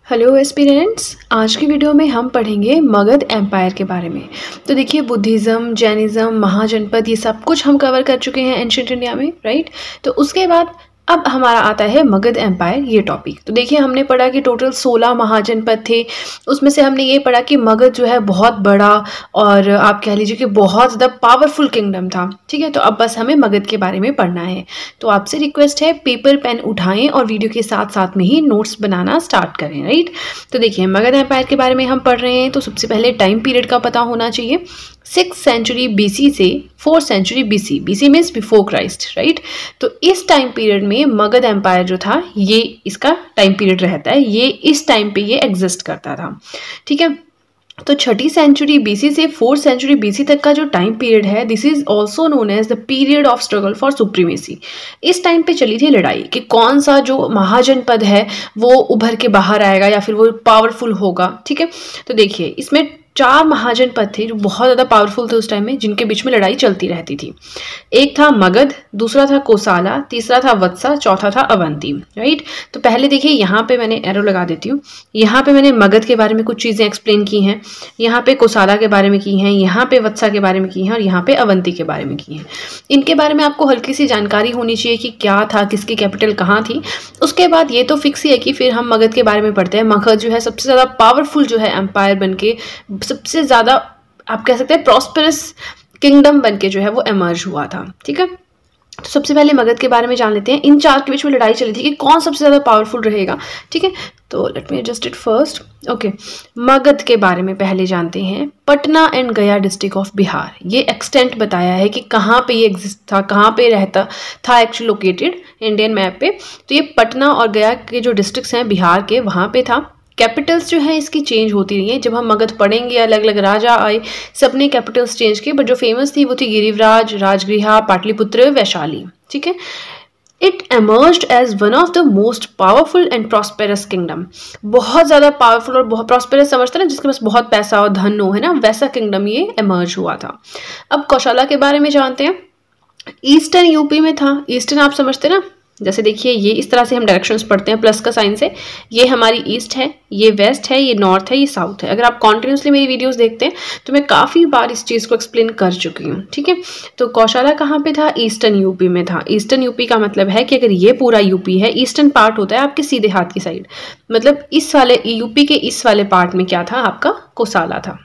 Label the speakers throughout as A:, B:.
A: Hello aspirants, आज की video में हम पढ़ेंगे मगध एम्पायर के बारे में। तो देखिए, बुद्धिज़्म, जैनिज़्म, महाजनपद, ये सब कुछ हम कवर कर चुके हैं एंशिएंट इंडिया में, राइट। तो उसके बाद अब हमारा आता है मगध एम्पायर, ये टॉपिक। तो देखिए, हमने पढ़ा कि टोटल 16 महाजनपद थे। उसमें से हमने ये पढ़ा कि मगध जो है बहुत बड़ा और आप कह लीजिए कि बहुत ज़्यादा पावरफुल किंगडम था। ठीक है, तो अब बस हमें मगध के बारे में पढ़ना है। तो आपसे रिक्वेस्ट है, पेपर पेन उठाएं और वीडियो के साथ साथ में ही नोट्स बनाना स्टार्ट करें, राइट। तो देखिए, मगध एम्पायर के बारे में हम पढ़ रहे हैं, तो सबसे पहले टाइम पीरियड का पता होना चाहिए। 6th सेंचुरी BC से 4th century BC, BC means before Christ, right. तो इस टाइम पीरियड में मगध एम्पायर जो था, ये इसका टाइम पीरियड रहता है, ये इस टाइम पे ये एग्जिस्ट करता था। ठीक है, तो 6ठी सेंचुरी BC से 4th सेंचुरी BC तक का जो टाइम पीरियड है, this is also known as the period of struggle for supremacy. इस टाइम पे चली थी लड़ाई कि कौन सा जो महाजनपद है वो उभर के बाहर आएगा या फिर वो पावरफुल होगा। ठीक है, तो देखिए, इसमें 4 महाजनपद थे जो बहुत ज़्यादा पावरफुल थे उस टाइम में, जिनके बीच में लड़ाई चलती रहती थी। एक था मगध, दूसरा था कोसाला, तीसरा था वत्सा, चौथा था अवंती, राइट। तो पहले देखिए, यहाँ पे मैंने एरो लगा देती हूँ। यहाँ पे मैंने मगध के बारे में कुछ चीज़ें एक्सप्लेन की हैं, यहाँ पे कोसाला के बारे में की हैं, यहाँ पे वत्सा के बारे में की हैं और यहाँ पे अवंती के बारे में की हैं। इनके बारे में आपको हल्की सी जानकारी होनी चाहिए कि क्या था, किसकी कैपिटल कहाँ थी। उसके बाद ये तो फिक्स ही है कि फिर हम मगध के बारे में पढ़ते हैं। मगध जो है सबसे ज़्यादा पावरफुल जो है एम्पायर बन के, सबसे ज़्यादा आप कह सकते हैं प्रॉस्पेरस किंगडम बनके जो है वो एमर्ज हुआ था। ठीक है, तो सबसे पहले मगध के बारे में जान लेते हैं। इन 4 के बीच में लड़ाई चली थी कि कौन सबसे ज़्यादा पावरफुल रहेगा। ठीक है, तो let me adjust it first. Okay, Magadh के बारे में पहले जानते हैं। पटना एंड गया डिस्ट्रिक्ट ऑफ बिहार, ये एक्सटेंट बताया है कि कहाँ पे ये एग्जिस्ट था, कहाँ पे रहता था एक्चुअली लोकेटेड इंडियन मैप पे। तो ये पटना और गया के जो डिस्ट्रिक्ट्स हैं बिहार के, वहाँ पे था। कैपिटल्स जो है इसकी चेंज होती रही है। जब हम मगध पढ़ेंगे, अलग अलग राजा आए, सबने कैपिटल्स चेंज किए, बट जो फेमस थी वो थी गिरिवराज, राजगृहा, पाटलिपुत्र, वैशाली। ठीक है, it emerged as one of the most powerful and prosperous kingdom. बहुत ज़्यादा पावरफुल और बहुत प्रॉस्पेरस समझते हैं ना, जिसके पास बहुत पैसा और धन हो, है ना, वैसा किंगडम ये एमर्ज हुआ था। अब कौशला के बारे में जानते हैं। ईस्टर्न यूपी में था। ईस्टर्न आप समझते ना, जैसे देखिए, ये इस तरह से हम डायरेक्शंस पढ़ते हैं प्लस का साइन से। ये हमारी ईस्ट है, ये वेस्ट है, ये नॉर्थ है, ये साउथ है। अगर आप कॉन्टिन्यूसली मेरी वीडियोस देखते हैं तो मैं काफ़ी बार इस चीज़ को एक्सप्लेन कर चुकी हूँ। ठीक है, तो कौशला कहाँ पे था? ईस्टर्न यूपी में था। ईस्टर्न यूपी का मतलब है कि अगर ये पूरा यूपी है, ईस्टर्न पार्ट होता है आपके सीधे हाथ की साइड, मतलब इस वाले यूपी के इस वाले पार्ट में क्या था? आपका कोसाला था।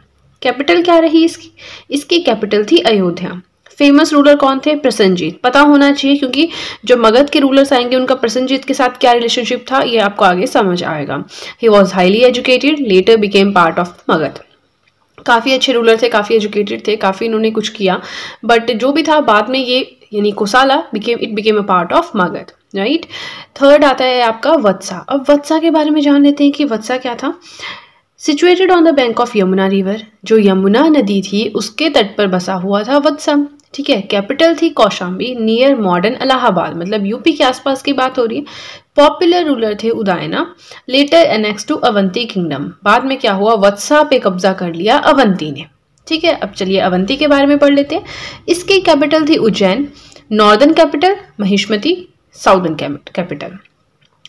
A: कैपिटल क्या रही इसकी? इसकी कैपिटल थी अयोध्या। फेमस रूलर कौन थे? प्रसन्नजीत। पता होना चाहिए, क्योंकि जो मगध के रूलर्स आएंगे उनका प्रसन्नजीत के साथ क्या रिलेशनशिप था, ये आपको आगे समझ आएगा। He was highly educated, letter became part of Magadh. काफ़ी अच्छे रूलर थे, काफ़ी एजुकेटेड थे, काफ़ी इन्होंने कुछ किया, बट जो भी था बाद में ये यानी Kosala became a part of Magadha, right. Third आता है आपका वत्सा। अब वत्सा के बारे में जान लेते हैं कि वत्सा क्या था। Situated on the bank of Yamuna river, जो यमुना नदी थी उसके तट पर बसा हुआ था वत्सा। ठीक है, कैपिटल थी कौशाम्बी, नियर मॉडर्न इलाहाबाद, मतलब यूपी के आसपास की बात हो रही है। पॉपुलर रूलर थे Udayana, later annex to Avanti kingdom. बाद में क्या हुआ? वत्सा पे कब्जा कर लिया अवंती ने। ठीक है, अब चलिए अवंती के बारे में पढ़ लेते हैं। इसकी कैपिटल थी Ujjain, northern capital Mahishmati, southern capital.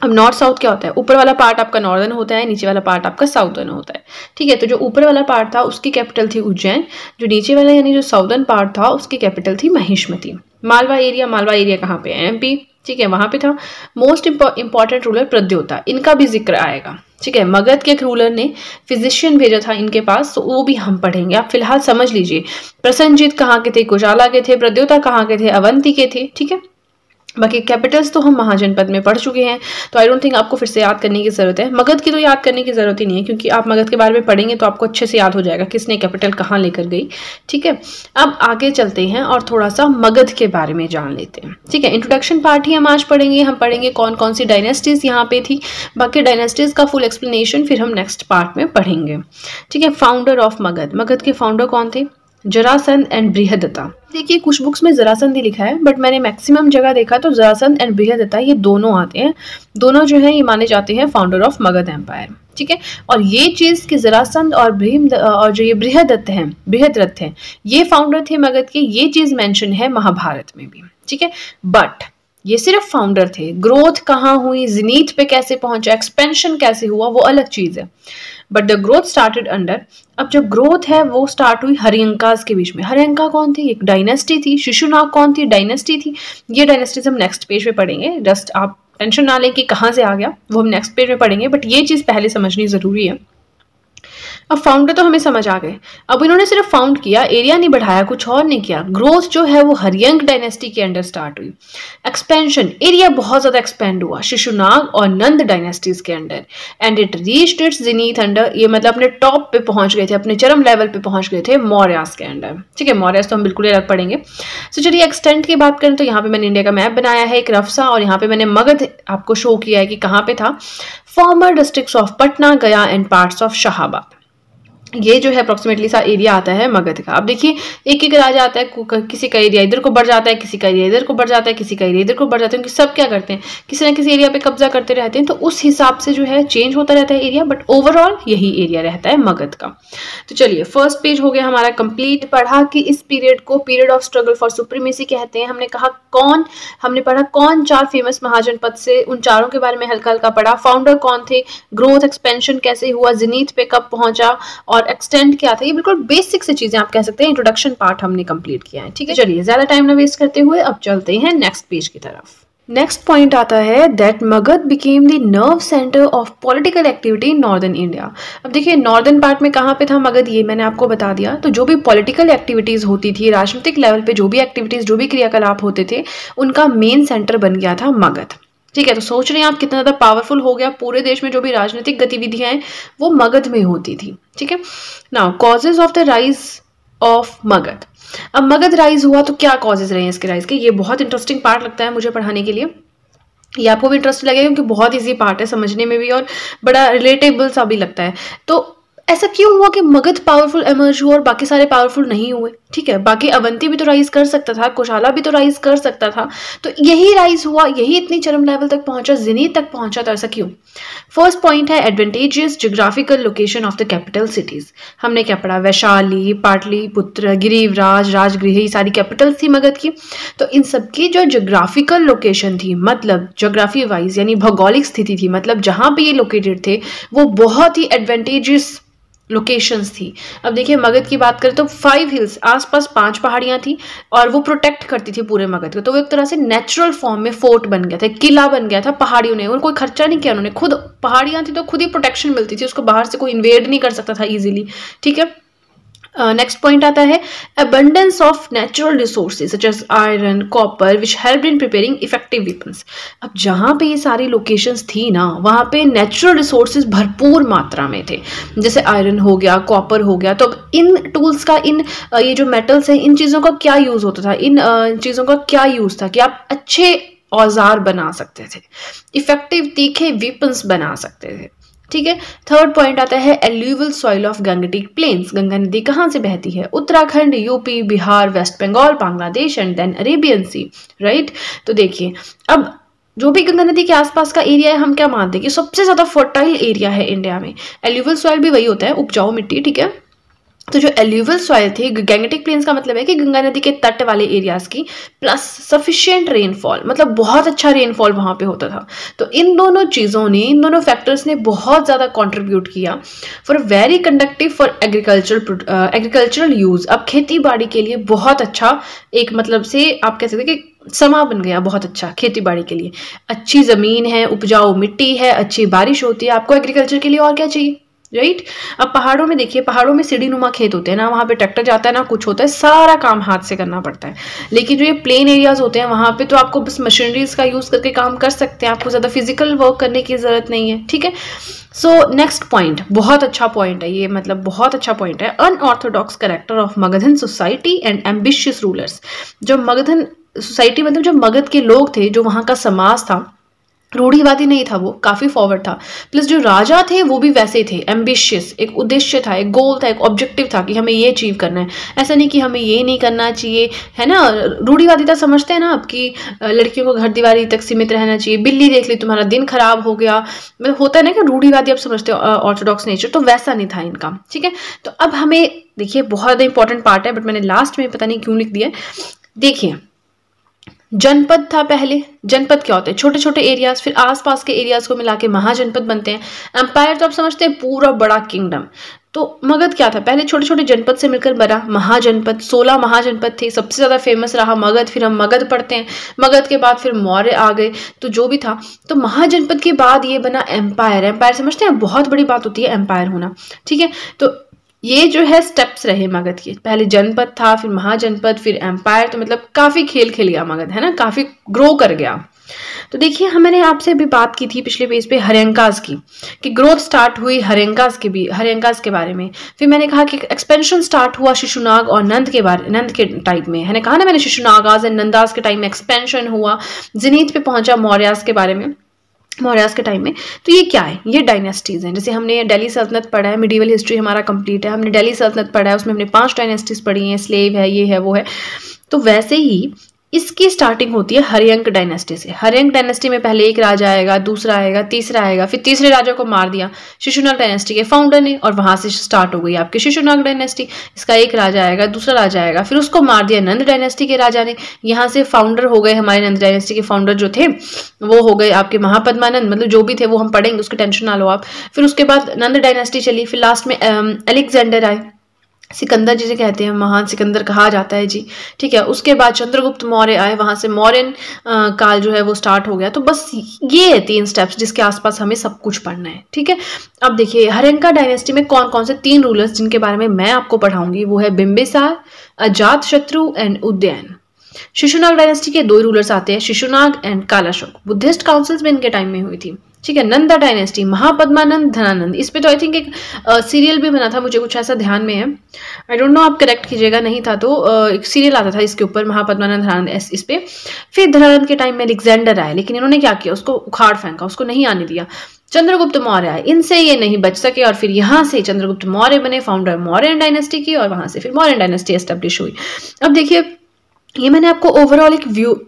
A: अब नॉर्थ साउथ क्या होता है? ऊपर वाला पार्ट आपका नॉर्दर्न होता है, नीचे वाला पार्ट आपका साउदर्न होता है। ठीक है, तो जो ऊपर वाला पार्ट था उसकी कैपिटल थी उज्जैन, जो नीचे वाला यानी जो साउदर्न पार्ट था उसकी कैपिटल थी महिष्मती। मालवा एरिया कहाँ पे है? MP। ठीक है, वहां पे था। मोस्ट इंपॉर्टेंट रूलर प्रद्योता, इनका भी जिक्र आएगा। ठीक है, मगध के एक रूलर ने फिजिशियन भेजा था इनके पास, तो वो भी हम पढ़ेंगे। आप फिलहाल समझ लीजिए, प्रसन्नजीत कहाँ के थे? कोशाला के थे। प्रद्योता कहाँ के थे? अवंती के थे। ठीक है, बाकी कैपिटल्स तो हम महाजनपद में पढ़ चुके हैं, तो आई डोंट थिंक आपको फिर से याद करने की ज़रूरत है। मगध की तो याद करने की ज़रूरत ही नहीं है, क्योंकि आप मगध के बारे में पढ़ेंगे तो आपको अच्छे से याद हो जाएगा किसने कैपिटल कहाँ लेकर गई। ठीक है, अब आगे चलते हैं और थोड़ा सा मगध के बारे में जान लेते हैं। ठीक है, इंट्रोडक्शन पार्ट ही हम आज पढ़ेंगे। हम पढ़ेंगे कौन कौन सी डायनेस्टीज़ यहाँ पे थी, बाकी डायनेस्टीज़ का फुल एक्सप्लेनेशन फिर हम नेक्स्ट पार्ट में पढ़ेंगे। ठीक है, फाउंडर ऑफ मगध, मगध के फाउंडर कौन थे? जरासंध एंड बृहदत्ता। देखिए, कुछ बुक्स में जरासंध ही लिखा है, बट मैंने मैक्सिमम जगह देखा तो जरासंध एंड बृहदत्ता ये दोनों आते हैं। दोनों जो है ये माने जाते हैं फाउंडर ऑफ मगध एम्पायर। ठीक है, और ये चीज़ कि जरासंध और जो ये बृहदरथ हैं, ये फाउंडर थे मगध के, ये चीज़ मेंशन है महाभारत में भी। ठीक है, बट ये सिर्फ फाउंडर थे। ग्रोथ कहाँ हुई, जिनीथ पे कैसे पहुंचा, एक्सपेंशन कैसे हुआ, वो अलग चीज है। But the growth started under, अब जो ग्रोथ है वो स्टार्ट हुई हरियंकास के बीच में। हरियंका कौन थी, एक डायनेस्टी थी। शिशुनाग कौन थी, डायनेस्टी थी। ये डायनेस्टीज हम नेक्स्ट पेज पे पढ़ेंगे, जस्ट आप टेंशन ना लें कि कहाँ से आ गया, वो हम नेक्स्ट पेज में पढ़ेंगे, बट ये चीज पहले समझनी जरूरी है। अब फाउंडर तो हमें समझ आ गए। अब इन्होंने सिर्फ फाउंड किया, एरिया नहीं बढ़ाया, कुछ और नहीं किया। ग्रोथ जो है वो हरियंक डायनेस्टी के अंडर स्टार्ट हुई। एक्सपेंशन, एरिया बहुत ज्यादा एक्सपेंड हुआ शिशुनाग और नंद डायनेस्टीज के under. And it reached it's Zenith under, ये मतलब अपने टॉप पे पहुंच गए थे, अपने चरम लेवल पे पहुंच गए थे मौर्यास के अंडर। ठीक है, मौर्यास तो हम बिल्कुल अलग पढ़ेंगे। सो चलिए एक्सटेंट की बात करें तो यहाँ पे मैंने इंडिया का मैप बनाया है एक रफ सा, और यहाँ पे मैंने मगध आपको शो किया है कि कहाँ पे था। फॉर्मर डिस्ट्रिक्ट्स ऑफ पटना, गया एंड पार्ट्स ऑफ शाहाबाद, ये जो है अप्रोक्सीमेटली सा एरिया आता है मगध का। अब देखिए एक एक राजा आता है, किसी का एरिया इधर को बढ़ जाता है, किसी का एरिया इधर को बढ़ जाता है, किसी का एरिया इधर को बढ़ जाता है, क्योंकि सब क्या करते हैं, किसी ना किसी एरिया पे कब्जा करते रहते हैं, तो उस हिसाब से जो है चेंज होता रहता है एरिया, बट ओवरऑल यही एरिया रहता है मगध का। तो चलिए फर्स्ट पेज हो गया हमारा कंप्लीट। पढ़ा कि इस पीरियड को period of struggle for supremacy कहते हैं। हमने कहा हमने पढ़ा कौन चार फेमस महाजनपद से, उन चारों के बारे में हल्का हल्का पढ़ा। फाउंडर कौन थे, ग्रोथ एक्सपेंशन कैसे हुआ, ज़ेनिथ पे कब पहुंचा, और एक्सटेंड क्या था। ये बिल्कुल बेसिक से चीजें आप कह सकते हैं, इंट्रोडक्शन पार्ट हमने कंप्लीट किया है। ठीक है, चलिए ज्यादा टाइम ना वेस्ट करते हुए अब चलते हैं नेक्स्ट पेज की तरफ। नेक्स्ट पॉइंट आता है that Magadh became the nerve centre of political activity in northern India. अब देखिए नॉर्दर्न पार्ट में कहाँ पे था मगध, ये मैंने आपको बता दिया। तो जो भी पॉलिटिकल एक्टिविटीज होती थी, राजनीतिक लेवल पे जो भी एक्टिविटीज, जो भी क्रियाकलाप होते थे, उनका मेन सेंटर बन गया था मगध। ठीक है, तो सोच रहे हैं आप कितना ज़्यादा पावरफुल हो गया। पूरे देश में जो भी राजनीतिक गतिविधियां हैं वो मगध में होती थी। ठीक है, now causes of the rise of Magadh. अब मगध राइज हुआ तो क्या कॉजेज रहे हैं इसके राइज के, ये बहुत इंटरेस्टिंग पार्ट लगता है मुझे पढ़ाने के लिए। ये आपको भी इंटरेस्ट लगेगा क्योंकि बहुत ईजी पार्ट है समझने में भी, और बड़ा रिलेटेबल सा भी लगता है। तो ऐसा क्यों हुआ कि मगध पावरफुल एमर्ज हुआ और बाकी सारे पावरफुल नहीं हुए। ठीक है, बाकी अवंती भी तो राइज कर सकता था, कुशाला भी तो राइज कर सकता था, तो यही राइज हुआ, यही इतनी चरम लेवल तक पहुंचा, ज़ेनिथ तक पहुंचा। तो ऐसा क्यों। फर्स्ट पॉइंट है advantageous geographical location of the capital cities. हमने क्या पढ़ा, वैशाली, पाटलिपुत्र, गिरिवराज, राजगृह, ये सारी कैपिटल्स थी मगध की। तो इन सबकी जो जियोग्राफिकल लोकेशन थी, मतलब जियोग्राफी वाइज यानी भौगोलिक स्थिति थी, मतलब जहां पे ये लोकेटेड थे वो बहुत ही एडवांटेजियस लोकेशंस थी। अब देखिए मगध की बात करें तो 5 हिल्स, आसपास 5 पहाड़ियां थी, और वो प्रोटेक्ट करती थी पूरे मगध को। तो वो एक तरह से नेचुरल फॉर्म में फोर्ट बन गया था, किला बन गया था पहाड़ियों ने। उनको कोई खर्चा नहीं किया उन्होंने, खुद पहाड़ियां थी तो खुद ही प्रोटेक्शन मिलती थी, उसको बाहर से कोई इन्वेड नहीं कर सकता था इजीली। ठीक है, नेक्स्ट पॉइंट आता है abundance of natural resources such as iron, copper which help in preparing effective weapons. अब जहाँ पे ये सारी लोकेशंस थी ना, वहाँ पे नेचुरल रिसोर्सेज भरपूर मात्रा में थे, जैसे आयरन हो गया, कॉपर हो गया। तो इन टूल्स का, इन ये जो मेटल्स हैं, इन चीज़ों का क्या यूज़ होता था, इन चीज़ों का क्या यूज़ था कि आप अच्छे औजार बना सकते थे, इफेक्टिव तीखे वेपन्स बना सकते थे। ठीक है, थर्ड पॉइंट आता है alluvial soil of Gangetic plains. Ganga नदी कहाँ से बहती है, Uttarakhand, UP, Bihar, West Bengal, Bangladesh and then Arabian sea. Right, तो देखिए अब जो भी गंगा नदी के आसपास का एरिया है, हम क्या मानते हैं कि सबसे ज्यादा फर्टाइल एरिया है इंडिया में। एल्यूवियल सॉइल भी वही होता है, उपजाऊ मिट्टी। ठीक है, तो जो एल्यूवियल सॉइल थी, गैंगेटिक प्लेन्स का मतलब है कि गंगा नदी के तट वाले एरियाज की, प्लस सफिशिएंट रेनफॉल, मतलब बहुत अच्छा रेनफॉल वहां पे होता था। तो इन दोनों चीज़ों ने, इन दोनों फैक्टर्स ने बहुत ज़्यादा कंट्रीब्यूट किया for very conductive for agricultural use. अब खेती बाड़ी के लिए बहुत अच्छा एक मतलब से आप कह सकते हैं कि समा बन गया, बहुत अच्छा खेती बाड़ी के लिए। अच्छी ज़मीन है, उपजाऊ मिट्टी है, अच्छी बारिश होती है, आपको एग्रीकल्चर के लिए और क्या चाहिए। राइट, अब पहाड़ों में देखिए, पहाड़ों में सीढ़ी नुमा खेत होते हैं ना, वहाँ पे ट्रैक्टर जाता है ना, कुछ होता है, सारा काम हाथ से करना पड़ता है। लेकिन जो ये प्लेन एरियाज होते हैं वहाँ पे तो आपको बस मशीनरीज का यूज करके काम कर सकते हैं, आपको ज्यादा फिजिकल वर्क करने की जरूरत नहीं है। ठीक है, सो नेक्स्ट पॉइंट बहुत अच्छा पॉइंट है ये, मतलब बहुत अच्छा पॉइंट है। Unorthodox character of Magadhan society and ambitious rulers. जो मगधन सोसाइटी मतलब जो मगध के लोग थे, जो वहाँ का समाज था, रूढ़िवादी नहीं था, वो काफी फॉरवर्ड था। प्लस जो राजा थे वो भी वैसे थे, एम्बिशियस, एक उद्देश्य था, एक गोल था, एक ऑब्जेक्टिव था कि हमें ये अचीव करना है। ऐसा नहीं कि हमें ये नहीं करना चाहिए, है ना। रूढ़िवादिता समझते हैं ना आपकी, लड़कियों को घर दीवारी तक सीमित रहना चाहिए, बिल्ली देख ली तुम्हारा दिन खराब हो गया, मतलब होता है ना कि रूढ़िवादी आप समझते हो ऑर्थोडॉक्स नेचर, तो वैसा नहीं था इनका। ठीक है, तो अब हमें देखिए बहुत इंपॉर्टेंट पार्ट है, बट मैंने लास्ट में पता नहीं क्यों लिख दिया। देखिए जनपद था पहले। जनपद क्या होते हैं? छोटे छोटे एरियाज, फिर आसपास के एरियाज को मिला के महाजनपद बनते हैं। एम्पायर तो आप समझते हैं पूरा बड़ा किंगडम। तो मगध क्या था? पहले छोटे छोटे जनपद से मिलकर बना महाजनपद। 16 महाजनपद थे, सबसे ज्यादा फेमस रहा मगध। फिर हम मगध पढ़ते हैं, मगध के बाद फिर मौर्य आ गए। तो जो भी था, तो महाजनपद के बाद ये बना एम्पायर। एम्पायर समझते हैं, बहुत बड़ी बात होती है एम्पायर होना, ठीक है। तो ये जो है स्टेप्स रहे मगध के, पहले जनपद था, फिर महाजनपद, फिर एम्पायर। तो मतलब काफी खेल खेल गया मगध, है ना, काफी ग्रो कर गया। तो देखिए, मैंने आपसे अभी बात की थी पिछले पेज पे हर्यंकास की, कि ग्रोथ स्टार्ट हुई हर्यंकास के भी, हर्यंकास के बारे में। फिर मैंने कहा कि एक्सपेंशन स्टार्ट हुआ शिशुनाग और नंद के बारे, नंद के टाइम में, है ना, कहा ना मैंने, शिशुनागास एंड नंदास के टाइम में एक्सपेंशन हुआ, जिनीत पे पहुंचा मौर्यास के बारे में, मौर्यास के टाइम में। तो ये क्या है? ये डायनेस्टीज हैं। जैसे हमने दिल्ली सल्तनत पढ़ा है, मिडिवल हिस्ट्री हमारा कंप्लीट है, हमने दिल्ली सल्तनत पढ़ा है, उसमें हमने 5 डायनेस्टीज पढ़ी हैं, स्लेव है, ये है, वो है। तो वैसे ही इसकी स्टार्टिंग होती है हर्यंक डायनेस्टी से। हर्यंक डायनेस्टी में पहले एक राजा आएगा, दूसरा आएगा, तीसरा आएगा, फिर तीसरे राजा को मार दिया शिशुनाग डायनेस्टी के फाउंडर ने, और वहां से स्टार्ट हो गई आपकी शिशुनाग डायनेस्टी। इसका एक राजा आएगा, दूसरा राजा आएगा, फिर उसको मार दिया नंद डायनेस्टी के राजा ने। यहाँ से फाउंडर हो गए हमारे नंद डायनेस्टी के फाउंडर जो थे, वो हो गए आपके महापद्मानंद। मतलब जो भी थे वो हम पढ़ेंगे, उसकी टेंशन ना लो आप। फिर उसके बाद नंद डायनेस्टी चली, फिर लास्ट में अलेक्जेंडर आए, सिकंदर जिसे कहते हैं, महान सिकंदर कहा जाता है जी, ठीक है। उसके बाद चंद्रगुप्त मौर्य आए, वहां से मौर्यन काल जो है वो स्टार्ट हो गया। तो बस ये है 3 स्टेप्स जिसके आसपास हमें सब कुछ पढ़ना है, ठीक है। अब देखिए, हर्यंका डायनेस्टी में कौन कौन से 3 रूलर्स जिनके बारे में मैं आपको पढ़ाऊंगी, वो है बिंबिसार, अजातशत्रु एंड उदयन। शिशुनाग डायनेस्टी के 2 रूलर्स आते हैं, Shishunaga and Kalashoka. Buddhist councils में इनके टाइम में हुई थी, ठीक है। नंदा डायनेस्टी, महापद्मानंद, धनानंद। इस पे तो आई थिंक एक सीरियल भी बना था, मुझे कुछ ऐसा ध्यान में है, आई डोंट नो, आप करेक्ट कीजिएगा, नहीं था तो एक सीरियल आता था इसके ऊपर, महापद्मानंद, धनानंद, इस पे। फिर धनानंद के टाइम में अलेक्जेंडर आए, लेकिन इन्होंने क्या किया, उसको उखाड़ फेंका, उसको नहीं आने दिया। चंद्रगुप्त मौर्य आए, इनसे ये नहीं बच सके, और फिर यहाँ से चंद्रगुप्त मौर्य बने, फाउंडर मौर्यन डायनेस्टी की, और वहां से फिर मौर्यन डायनेस्टी एस्टेब्लिश हुई। अब देखिए, ये मैंने आपको ओवरऑल एक व्यू,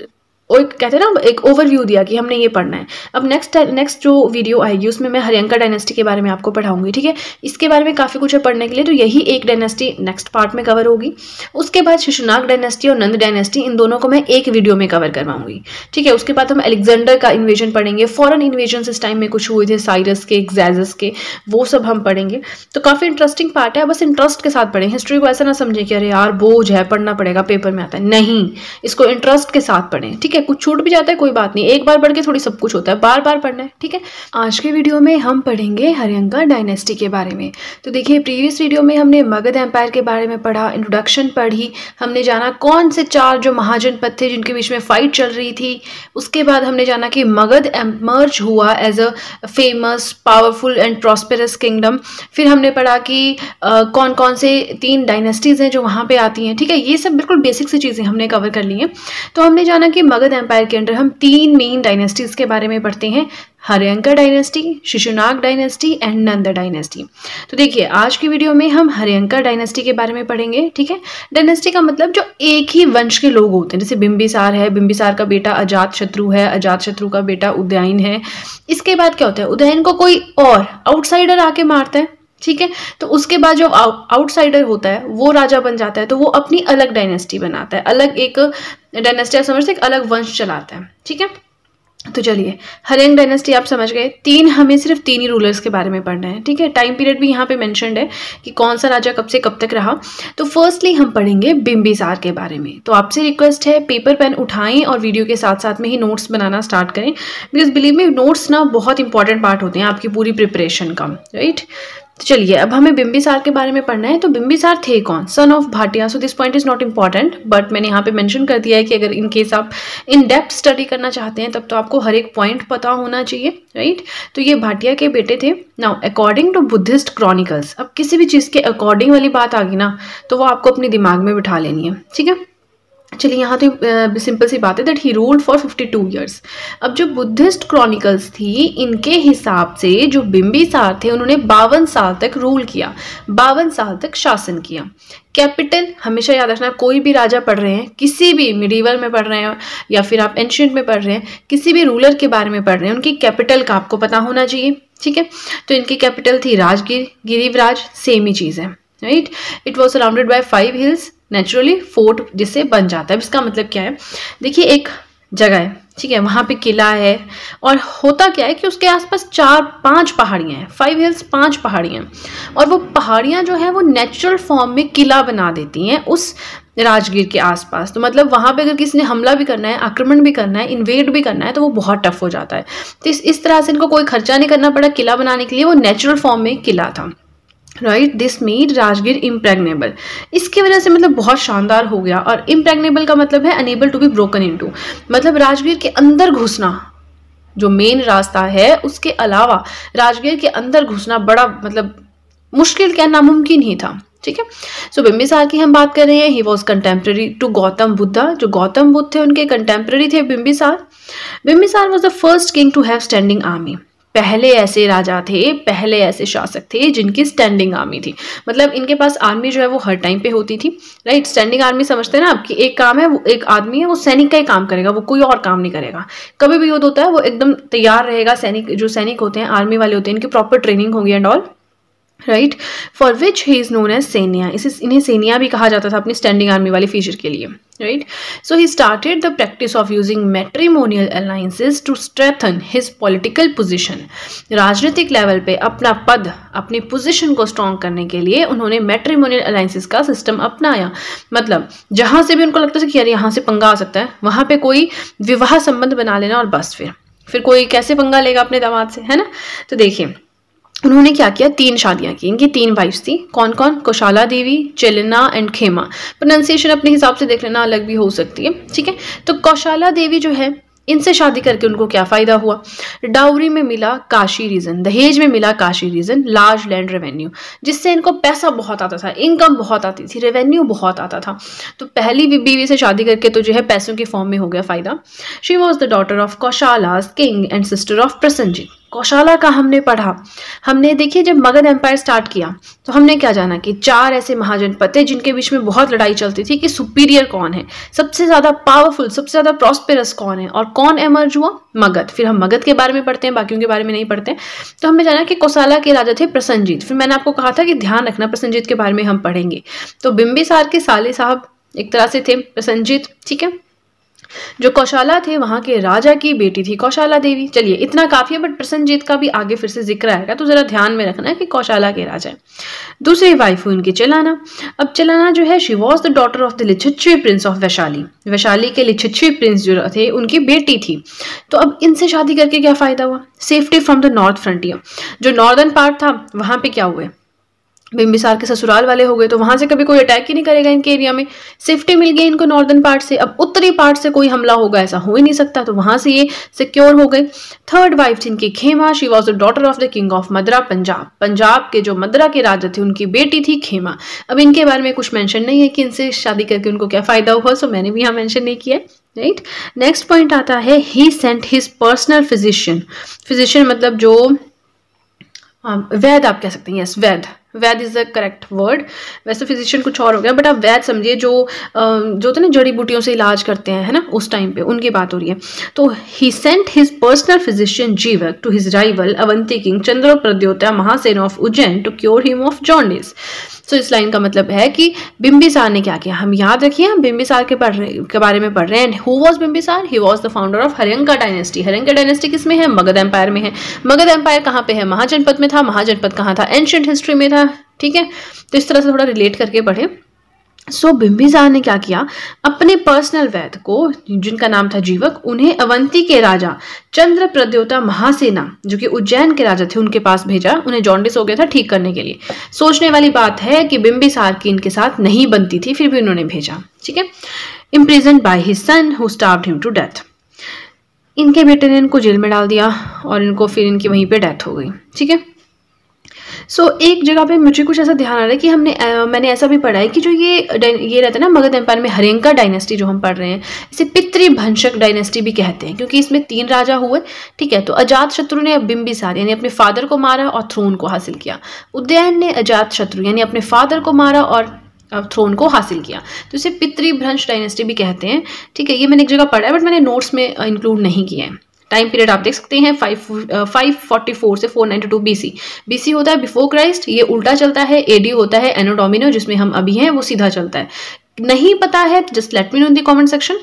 A: और कहते हैं ना, एक ओवरव्यू दिया कि हमने ये पढ़ना है। अब नेक्स्ट जो वीडियो आएगी उसमें मैं हर्यंका डायनेस्टी के बारे में आपको पढ़ाऊंगी, ठीक है। इसके बारे में काफ़ी कुछ है पढ़ने के लिए, तो यही एक डायनेस्टी नेक्स्ट पार्ट में कवर होगी। उसके बाद शिशुनाग डायनेस्टी और नंद डायनेस्टी, इन दोनों को मैं एक वीडियो में कवर करवाऊंगी, ठीक है। उसके बाद हम अलेक्जेंडर का इन्वेजन पढ़ेंगे, फॉरेन इन्वेजन इस टाइम में कुछ हुए थे, साइरस के, एक्सैजस के, वो सब हम पढ़ेंगे। तो काफ़ी इंटरेस्टिंग पार्ट है, बस इंटरेस्ट के साथ पढ़ें। हिस्ट्री को ऐसा ना समझे कि अरे यार बोझ है, पढ़ना पड़ेगा, पेपर में आता है, नहीं, इसको इंटरेस्ट के साथ पढ़ें, ठीक है। कुछ छूट भी जाता है, कोई बात नहीं, एक बार पढ़ के थोड़ी सब कुछ होता है, बार बार पढ़ना है, ठीक है। आज के वीडियो में हम पढ़ेंगे हर्यंका डायनेस्टी के बारे में। तो देखिए, प्रीवियस वीडियो में हमने मगध एम्पायर के बारे में पढ़ा, इंट्रोडक्शन पढ़ी, हमने जाना कौन से 4 जो महाजनपद थे जिनके बीच में फाइट चल रही थी। उसके बाद हमने जाना कि मगध एमर्ज हुआ as a famous, powerful and prosperous kingdom. फिर हमने पढ़ा कि कौन कौन से 3 डायनेस्टीज हैं जो वहाँ पे आती हैं, ठीक है। ये सब बिल्कुल बेसिक सी चीज़ें हमने कवर कर ली हैं। तो हमने जाना कि मगध एम्पायर के अंडर हम 3 मेन डायनेस्टीज के बारे में पढ़ते हैं, Haryanka dynasty, Shishunaga dynasty and Nanda dynasty. तो देखिए, आज की वीडियो में हम हर्यंका डायनेस्टी के बारे में पढ़ेंगे, ठीक है। डायनेस्टी का मतलब जो एक ही वंश के लोग होते हैं, जैसे बिंबिसार है, बिंबिसार का बेटा अजातशत्रु है, अजातशत्रु का बेटा उदयन है। इसके बाद क्या होता है, उदयन को कोई और आउटसाइडर आके मारता है, ठीक है। तो उसके बाद जो आउटसाइडर होता है वो राजा बन जाता है, तो वो अपनी अलग डायनेस्टी बनाता है, अलग एक डायनेस्टी, आप समझते हैं, एक अलग वंश चलाता है, ठीक है। तो चलिए, हर्यंक डायनेस्टी आप समझ गए। हमें सिर्फ 3 ही रूलर्स के बारे में पढ़ना है, ठीक है। टाइम पीरियड भी यहाँ पे मेंशन्ड है कि कौन सा राजा कब से कब तक रहा। तो फर्स्टली हम पढ़ेंगे बिंबिसार के बारे में। तो आपसे रिक्वेस्ट है, पेपर पेन उठाएं और वीडियो के साथ साथ में ही नोट्स बनाना स्टार्ट करें, बिकॉज बिलीव मी, नोट्स ना बहुत इंपॉर्टेंट पार्ट होते हैं आपकी पूरी प्रिपरेशन का, राइट। तो चलिए, अब हमें बिंबिसार के बारे में पढ़ना है। तो बिंबिसार थे कौन? Son of Bhatia. So this point is not important, but मैंने यहाँ पे मेंशन कर दिया है कि अगर इन केस आप इन डेप्थ स्टडी करना चाहते हैं तब तो आपको हर एक पॉइंट पता होना चाहिए, राइट। तो ये भाटिया के बेटे थे। Now according to Buddhist chronicles, अब किसी भी चीज़ के अकॉर्डिंग वाली बात आ गई ना, तो वो आपको अपने दिमाग में बिठा लेनी है, ठीक है। चलिए, यहाँ तो सिंपल सी बात है that he ruled for 52 years. अब जो बुद्धिस्ट क्रॉनिकल्स थी, इनके हिसाब से जो बिंबिसार थे उन्होंने 52 साल तक रूल किया, 52 साल तक शासन किया। कैपिटल हमेशा याद रखना, कोई भी राजा पढ़ रहे हैं, किसी भी मिडीवल में पढ़ रहे हैं या फिर आप एंशिएंट में पढ़ रहे हैं, किसी भी रूलर के बारे में पढ़ रहे हैं, उनकी कैपिटल का आपको पता होना चाहिए, ठीक है। तो इनकी कैपिटल थी राजगीर, गिरिवराज, सेम ही चीज़ है, right. It was surrounded by 5 hills, naturally fort जिससे बन जाता है। इसका मतलब क्या है, देखिए, एक जगह है, ठीक है, वहाँ पे किला है। और होता क्या है कि उसके आसपास 4-5 पहाड़ियाँ हैं, 5 हिल्स, 5 पहाड़ियाँ, और वो पहाड़ियाँ जो है वो नेचुरल फॉर्म में किला बना देती हैं उस राजगीर के आसपास। तो मतलब वहाँ पे अगर किसी ने हमला भी करना है, आक्रमण भी करना है, इन्वेड भी करना है, तो वो बहुत टफ हो जाता है। तो इस तरह से इनको कोई खर्चा नहीं करना पड़ा किला बनाने के लिए, वो नेचुरल फॉर्म में किला था। Right, this made Rajgir impregnable. इसकी वजह से मतलब बहुत शानदार हो गया। और इम्प्रेग्नेबल का मतलब है unable to be broken into, मतलब राजगीर के अंदर घुसना, जो मेन रास्ता है उसके अलावा राजगीर के अंदर घुसना बड़ा मतलब मुश्किल क्या नामुमकिन ही था, ठीक है। सो बिंबिसार की हम बात कर रहे हैं। He was contemporary to Gautama Buddha, जो गौतम बुद्ध थे उनके कंटेम्प्रेरी थे Bimbisara. Bimbisara was the first king to have standing army. पहले ऐसे राजा थे, पहले ऐसे शासक थे जिनकी स्टैंडिंग आर्मी थी, मतलब इनके पास आर्मी जो है वो हर टाइम पे होती थी। राइट, स्टैंडिंग आर्मी समझते हैं ना आपकी, एक काम है, वो एक आदमी है वो सैनिक का ही काम करेगा, वो कोई और काम नहीं करेगा। कभी भी युद्ध होता है वो एकदम तैयार रहेगा। सैनिक, जो सैनिक होते हैं, आर्मी वाले होते हैं, इनकी प्रॉपर ट्रेनिंग होगी and all. Right, for which he is known as Sainiya. इन्हें सैनिया भी कहा जाता था अपनी स्टैंडिंग आर्मी वाले फीचर के लिए। Right, so he started the practice of using matrimonial alliances to strengthen his political position. राजनीतिक लेवल पे अपना पद, अपनी पोजीशन को स्ट्रॉन्ग करने के लिए उन्होंने मैट्रिमोनियल अलायंसेस का सिस्टम अपनाया। मतलब जहां से भी उनको लगता था कि यार यहाँ से पंगा आ सकता है, वहां पे कोई विवाह संबंध बना लेना, और बस फिर कोई कैसे पंगा लेगा अपने दामाद से, है ना। तो देखिए उन्होंने क्या किया, 3 शादियां की। इनकी 3 वाइफ्स थी। कौन कौन? कौशाला देवी, चेलेना एंड खेमा। प्रोनाउंसिएशन अपने हिसाब से देख लेना, अलग भी हो सकती है, ठीक है। तो कौशाला देवी जो है, इनसे शादी करके उनको क्या फायदा हुआ? डाउरी में मिला काशी रीजन, दहेज में मिला Kashi region, large land revenue, जिससे इनको पैसा बहुत आता था, इनकम बहुत आती थी, रेवेन्यू बहुत आता था। तो पहली बीवी से शादी करके तो जो है पैसों के फॉर्म में हो गया फायदा। She was the daughter of Kosala king and sister of Prasenjit. Kosala का हमने पढ़ा, हमने देखिए जब मगध एम्पायर स्टार्ट किया तो हमने क्या जाना कि 4 ऐसे महाजनपद थे जिनके बीच में बहुत लड़ाई चलती थी कि सुपीरियर कौन है, सबसे ज्यादा पावरफुल, सबसे ज्यादा प्रॉस्पेरस कौन है, और कौन एमर्ज हुआ? मगध। फिर हम मगध के बारे में पढ़ते हैं, बाकियों के बारे में नहीं पढ़ते। तो हमने जाना कि कौशाला के राजा थे प्रसन्नजीत। फिर मैंने आपको कहा था कि ध्यान रखना प्रसन्नजीत के बारे में हम पढ़ेंगे। तो बिंबिसार के साले साहब एक तरह से थे प्रसन्नजीत, ठीक है। जो कौशाला थे वहां के राजा की बेटी थी कौशाला देवी। चलिए इतना काफी है, बट प्रसन्नजीत का भी आगे फिर से जिक्र आएगा, तो जरा ध्यान में रखना है कि कौशाला के राजा है। दूसरी वाइफ हुई उनकी चेलाना। अब चेलाना जो है, she was the daughter of the Lichchhavi prince of Vaishali. Vaishali के लिच्छवी प्रिंस जो थे उनकी बेटी थी। तो अब इनसे शादी करके क्या फायदा हुआ? Safety from the north frontier. जो नॉर्दर्न पार्ट था वहां पे क्या हुए, बिंबिसार के ससुराल वाले हो गए, तो वहां से कभी कोई अटैक ही नहीं करेगा इनके एरिया में। सेफ्टी मिल गई इनको नॉर्दर्न पार्ट से। अब उत्तरी पार्ट से कोई हमला होगा ऐसा हो ही नहीं सकता, तो वहां से ये सिक्योर हो गए। थर्ड वाइफ थी इनकी खेमा। She was the daughter of the king of मद्रा पंजाब। पंजाब के जो मद्रा के राजा थे उनकी बेटी थी खेमा। अब इनके बारे में कुछ मेंशन नहीं है कि इनसे शादी करके उनको क्या फायदा हुआ, सो मैंने भी यहाँ मेंशन नहीं किया। राइट, नेक्स्ट पॉइंट आता है, he sent his personal physician. Physician मतलब जो वैद आप कह सकते हैं, yes vaid, vaid is the correct word. वैसे फिजिशियन कुछ और हो गया, बट आप वैद समझिए, जो होते हैं ना जड़ी बूटियों से इलाज करते हैं, है ना, उस टाइम पे उनकी बात हो रही है। तो he sent his personal physician Jivaka to his rival Avanti king Chandapradyota Mahasena of Ujjain to cure him of jaundice. So इस लाइन का मतलब है कि बिंबिसार ने क्या किया, हम याद रखिए, हम बिंबिसार के बारे में पढ़ रहे हैं। Who was Bimbisara? He was the founder of Haryanka dynasty. Haryanka dynasty किस में है? मगध एम्पायर में है। मगध एम्पायर कहाँ पे है? महाजनपद में था। महाजनपद कहाँ था? एंशिएंट हिस्ट्री में था, ठीक है। तो इस तरह से थोड़ा रिलेट करके पढ़े। सो बिंबिसार ने क्या किया, अपने पर्सनल वैद को, जिनका नाम था जीवक, उन्हें अवंती के राजा चंद्रप्रद्योता महासेना, जो कि उज्जैन के राजा थे, उनके पास भेजा। उन्हें जॉन्डिस हो गया था, ठीक करने के लिए। सोचने वाली बात है कि बिंबिसार की इनके साथ नहीं बनती थी, फिर भी उन्होंने भेजा, ठीक है। Imprisoned by his son who starved him to death. इनके बेटे ने इनको जेल में डाल दिया और इनको फिर इनकी वहीं पे डेथ हो गई, ठीक है। सो एक जगह पे मुझे कुछ ऐसा ध्यान आ रहा है कि मैंने ऐसा भी पढ़ा है कि जो ये रहता है ना मगध एम्पायर में, हर्यंका डायनेस्टी जो हम पढ़ रहे हैं, इसे पितृभंशक डायनेस्टी भी कहते हैं, क्योंकि इसमें 3 राजा हुए, ठीक है। तो अजात शत्रु ने बिंबिसार यानी अपने फादर को मारा और थ्रोन को हासिल किया। उदयन ने अजात शत्रु यानी अपने फादर को मारा और थ्रोन को हासिल किया। तो इसे पितृभ्रंश डायनेस्टी भी कहते हैं, ठीक है। ये मैंने एक जगह पढ़ा है, बट मैंने नोट्स में इंक्लूड नहीं किया है। टाइम पीरियड आप देख सकते हैं 544 से 492 बीसी। बीसी होता है बिफोर क्राइस्ट, ये उल्टा चलता है। एडी होता है एनो डोमिनो, जिसमें हम अभी हैं, वो सीधा चलता है। नहीं पता है just let me know in the comment section.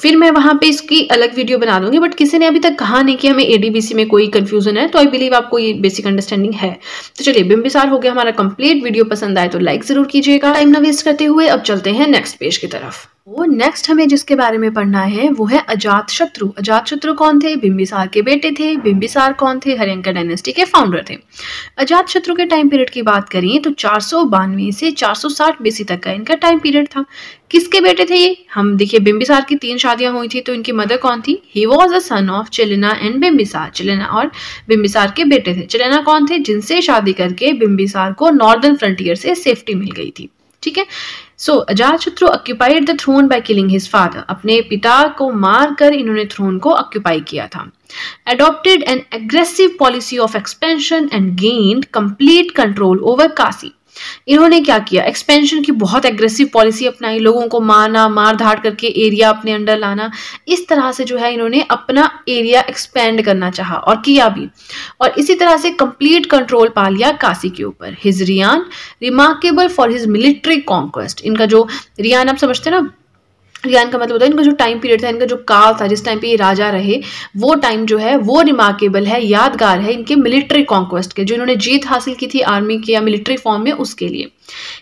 A: फिर मैं वहाँ पे इसकी अलग वीडियो बना दूंगी, बट किसी ने अभी तक कहा नहीं कि हमें एडीबीसी में कोई कंफ्यूजन है, तो आई बिलीव आपको ये बेसिक अंडरस्टैंडिंग है। तो चलिए, बिंबिसार हो गया हमारा कंप्लीट। वीडियो पसंद आए तो लाइक जरूर कीजिएगा। टाइम ना वेस्ट करते हुए अब चलते हैं नेक्स्ट पेज की तरफ। वो नेक्स्ट हमें जिसके बारे में पढ़ना है वो है अजातशत्रु। अजातशत्रु कौन थे? बिंबिसार के बेटे थे। बिंबिसार कौन थे? हर्यंका डायनेस्टी के फाउंडर थे। अजातशत्रु के टाइम पीरियड की बात करें तो 492 से 460 बीसी तक का इनका टाइम पीरियड था। किसके बेटे थे ये? हम देखिए, बिंबिसार की 3 शादियां हुई थी, तो इनकी मदर कौन थी? He was a son of Chellana and Bimbisara. Chellana और बिंबिसार के बेटे थे। चिलेना कौन थे? जिनसे शादी करके बिंबिसार को नॉर्दर्न फ्रंटियर से सेफ्टी मिल गई थी। ठीक है। So Ajatashatru occupied the throne by killing his father. अपने पिता को मारकर इन्होंने थ्रोन को ऑक्यूपाई किया था। Adopted an aggressive policy of expansion and gained complete control over Kashi. इन्होंने क्या किया? एक्सपेंशन की बहुत एग्रेसिव पॉलिसी अपनाई, लोगों को मारना, मार धाड़ करके एरिया अपने अंडर लाना। इस तरह से जो है इन्होंने अपना एरिया एक्सपेंड करना चाहा और किया भी, और इसी तरह से कंप्लीट कंट्रोल पा लिया काशी के ऊपर। His reign remarkable for his military conquest. इनका जो रियान आप समझते हैं ना, रियान का मतलब होता है इनका जो टाइम पीरियड था, इनका जो काल था, जिस टाइम पे ये राजा रहे, वो टाइम जो है वो रिमार्केबल है, यादगार है इनके मिलिट्री कॉन्क्वेस्ट के, जो इन्होंने जीत हासिल की थी आर्मी के या मिलिट्री फॉर्म में, उसके लिए।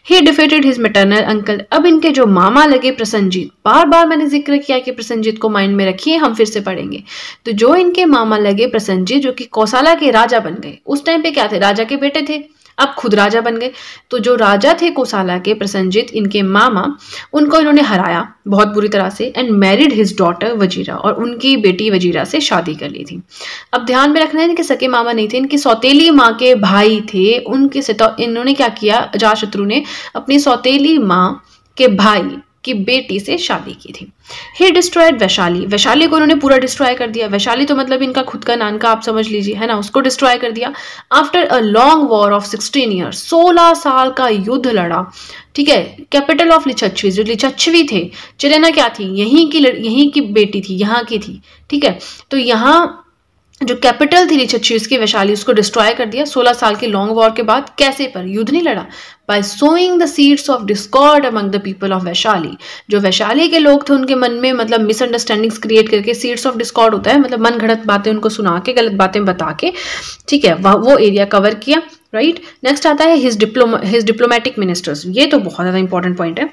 A: ही डिफीटेड हिज मैटरनल अंकल। अब इनके जो मामा लगे प्रसन्नजीत, बार बार मैंने जिक्र किया कि प्रसन्नजीत को माइंड में रखिए, हम फिर से पढ़ेंगे। तो जो इनके मामा लगे प्रसन्नजीत, जो कि कौसाला के राजा बन गए, उस टाइम पे क्या थे? राजा के बेटे थे, अब खुद राजा बन गए। तो जो राजा थे कोसाला के प्रसन्नजीत, इनके मामा, उनको इन्होंने हराया बहुत बुरी तरह से, and married his daughter Wazira, और उनकी बेटी वजीरा से शादी कर ली थी। अब ध्यान में रखना है, इनके सके मामा नहीं थे, इनकी सौतेली माँ के भाई थे। उनके से तो इन्होंने क्या किया? अजातशत्रु ने अपनी सौतेली माँ के भाई की बेटी से शादी की थी। ही डिस्ट्रॉयड वैशाली। वैशाली को उन्होंने पूरा डिस्ट्रॉय कर दिया। वैशाली तो मतलब इनका खुद का नानका, आप समझ लीजिए, है ना, उसको डिस्ट्रॉय कर दिया। After a long war of 16 years, 16 साल का युद्ध लड़ा। ठीक है। कैपिटल ऑफ लिच्छवी, जो लिच्छवी थे, चिलेना क्या थी? यहीं की बेटी थी, यहाँ की थी। ठीक है। तो यहाँ जो कैपिटल थी लिच्छवी की, वैशाली, उसको डिस्ट्रॉय कर दिया 16 साल के लॉन्ग वॉर के बाद। कैसे? पर युद्ध नहीं लड़ा, by sowing the seeds of discord among the people of Vaishali. जो वैशाली के लोग थे उनके मन में मतलब मिसअंडरस्टैंडिंग्स क्रिएट करके, सीड्स ऑफ डिस्कॉर्ड होता है मतलब मन घड़त बातें उनको सुना के, गलत बातें बता के, ठीक है, वो एरिया कवर किया। राइट। नेक्स्ट आता है हिज डिप्लोमेटिक मिनिस्टर्स। ये तो बहुत ज्यादा इंपॉर्टेंट पॉइंट है।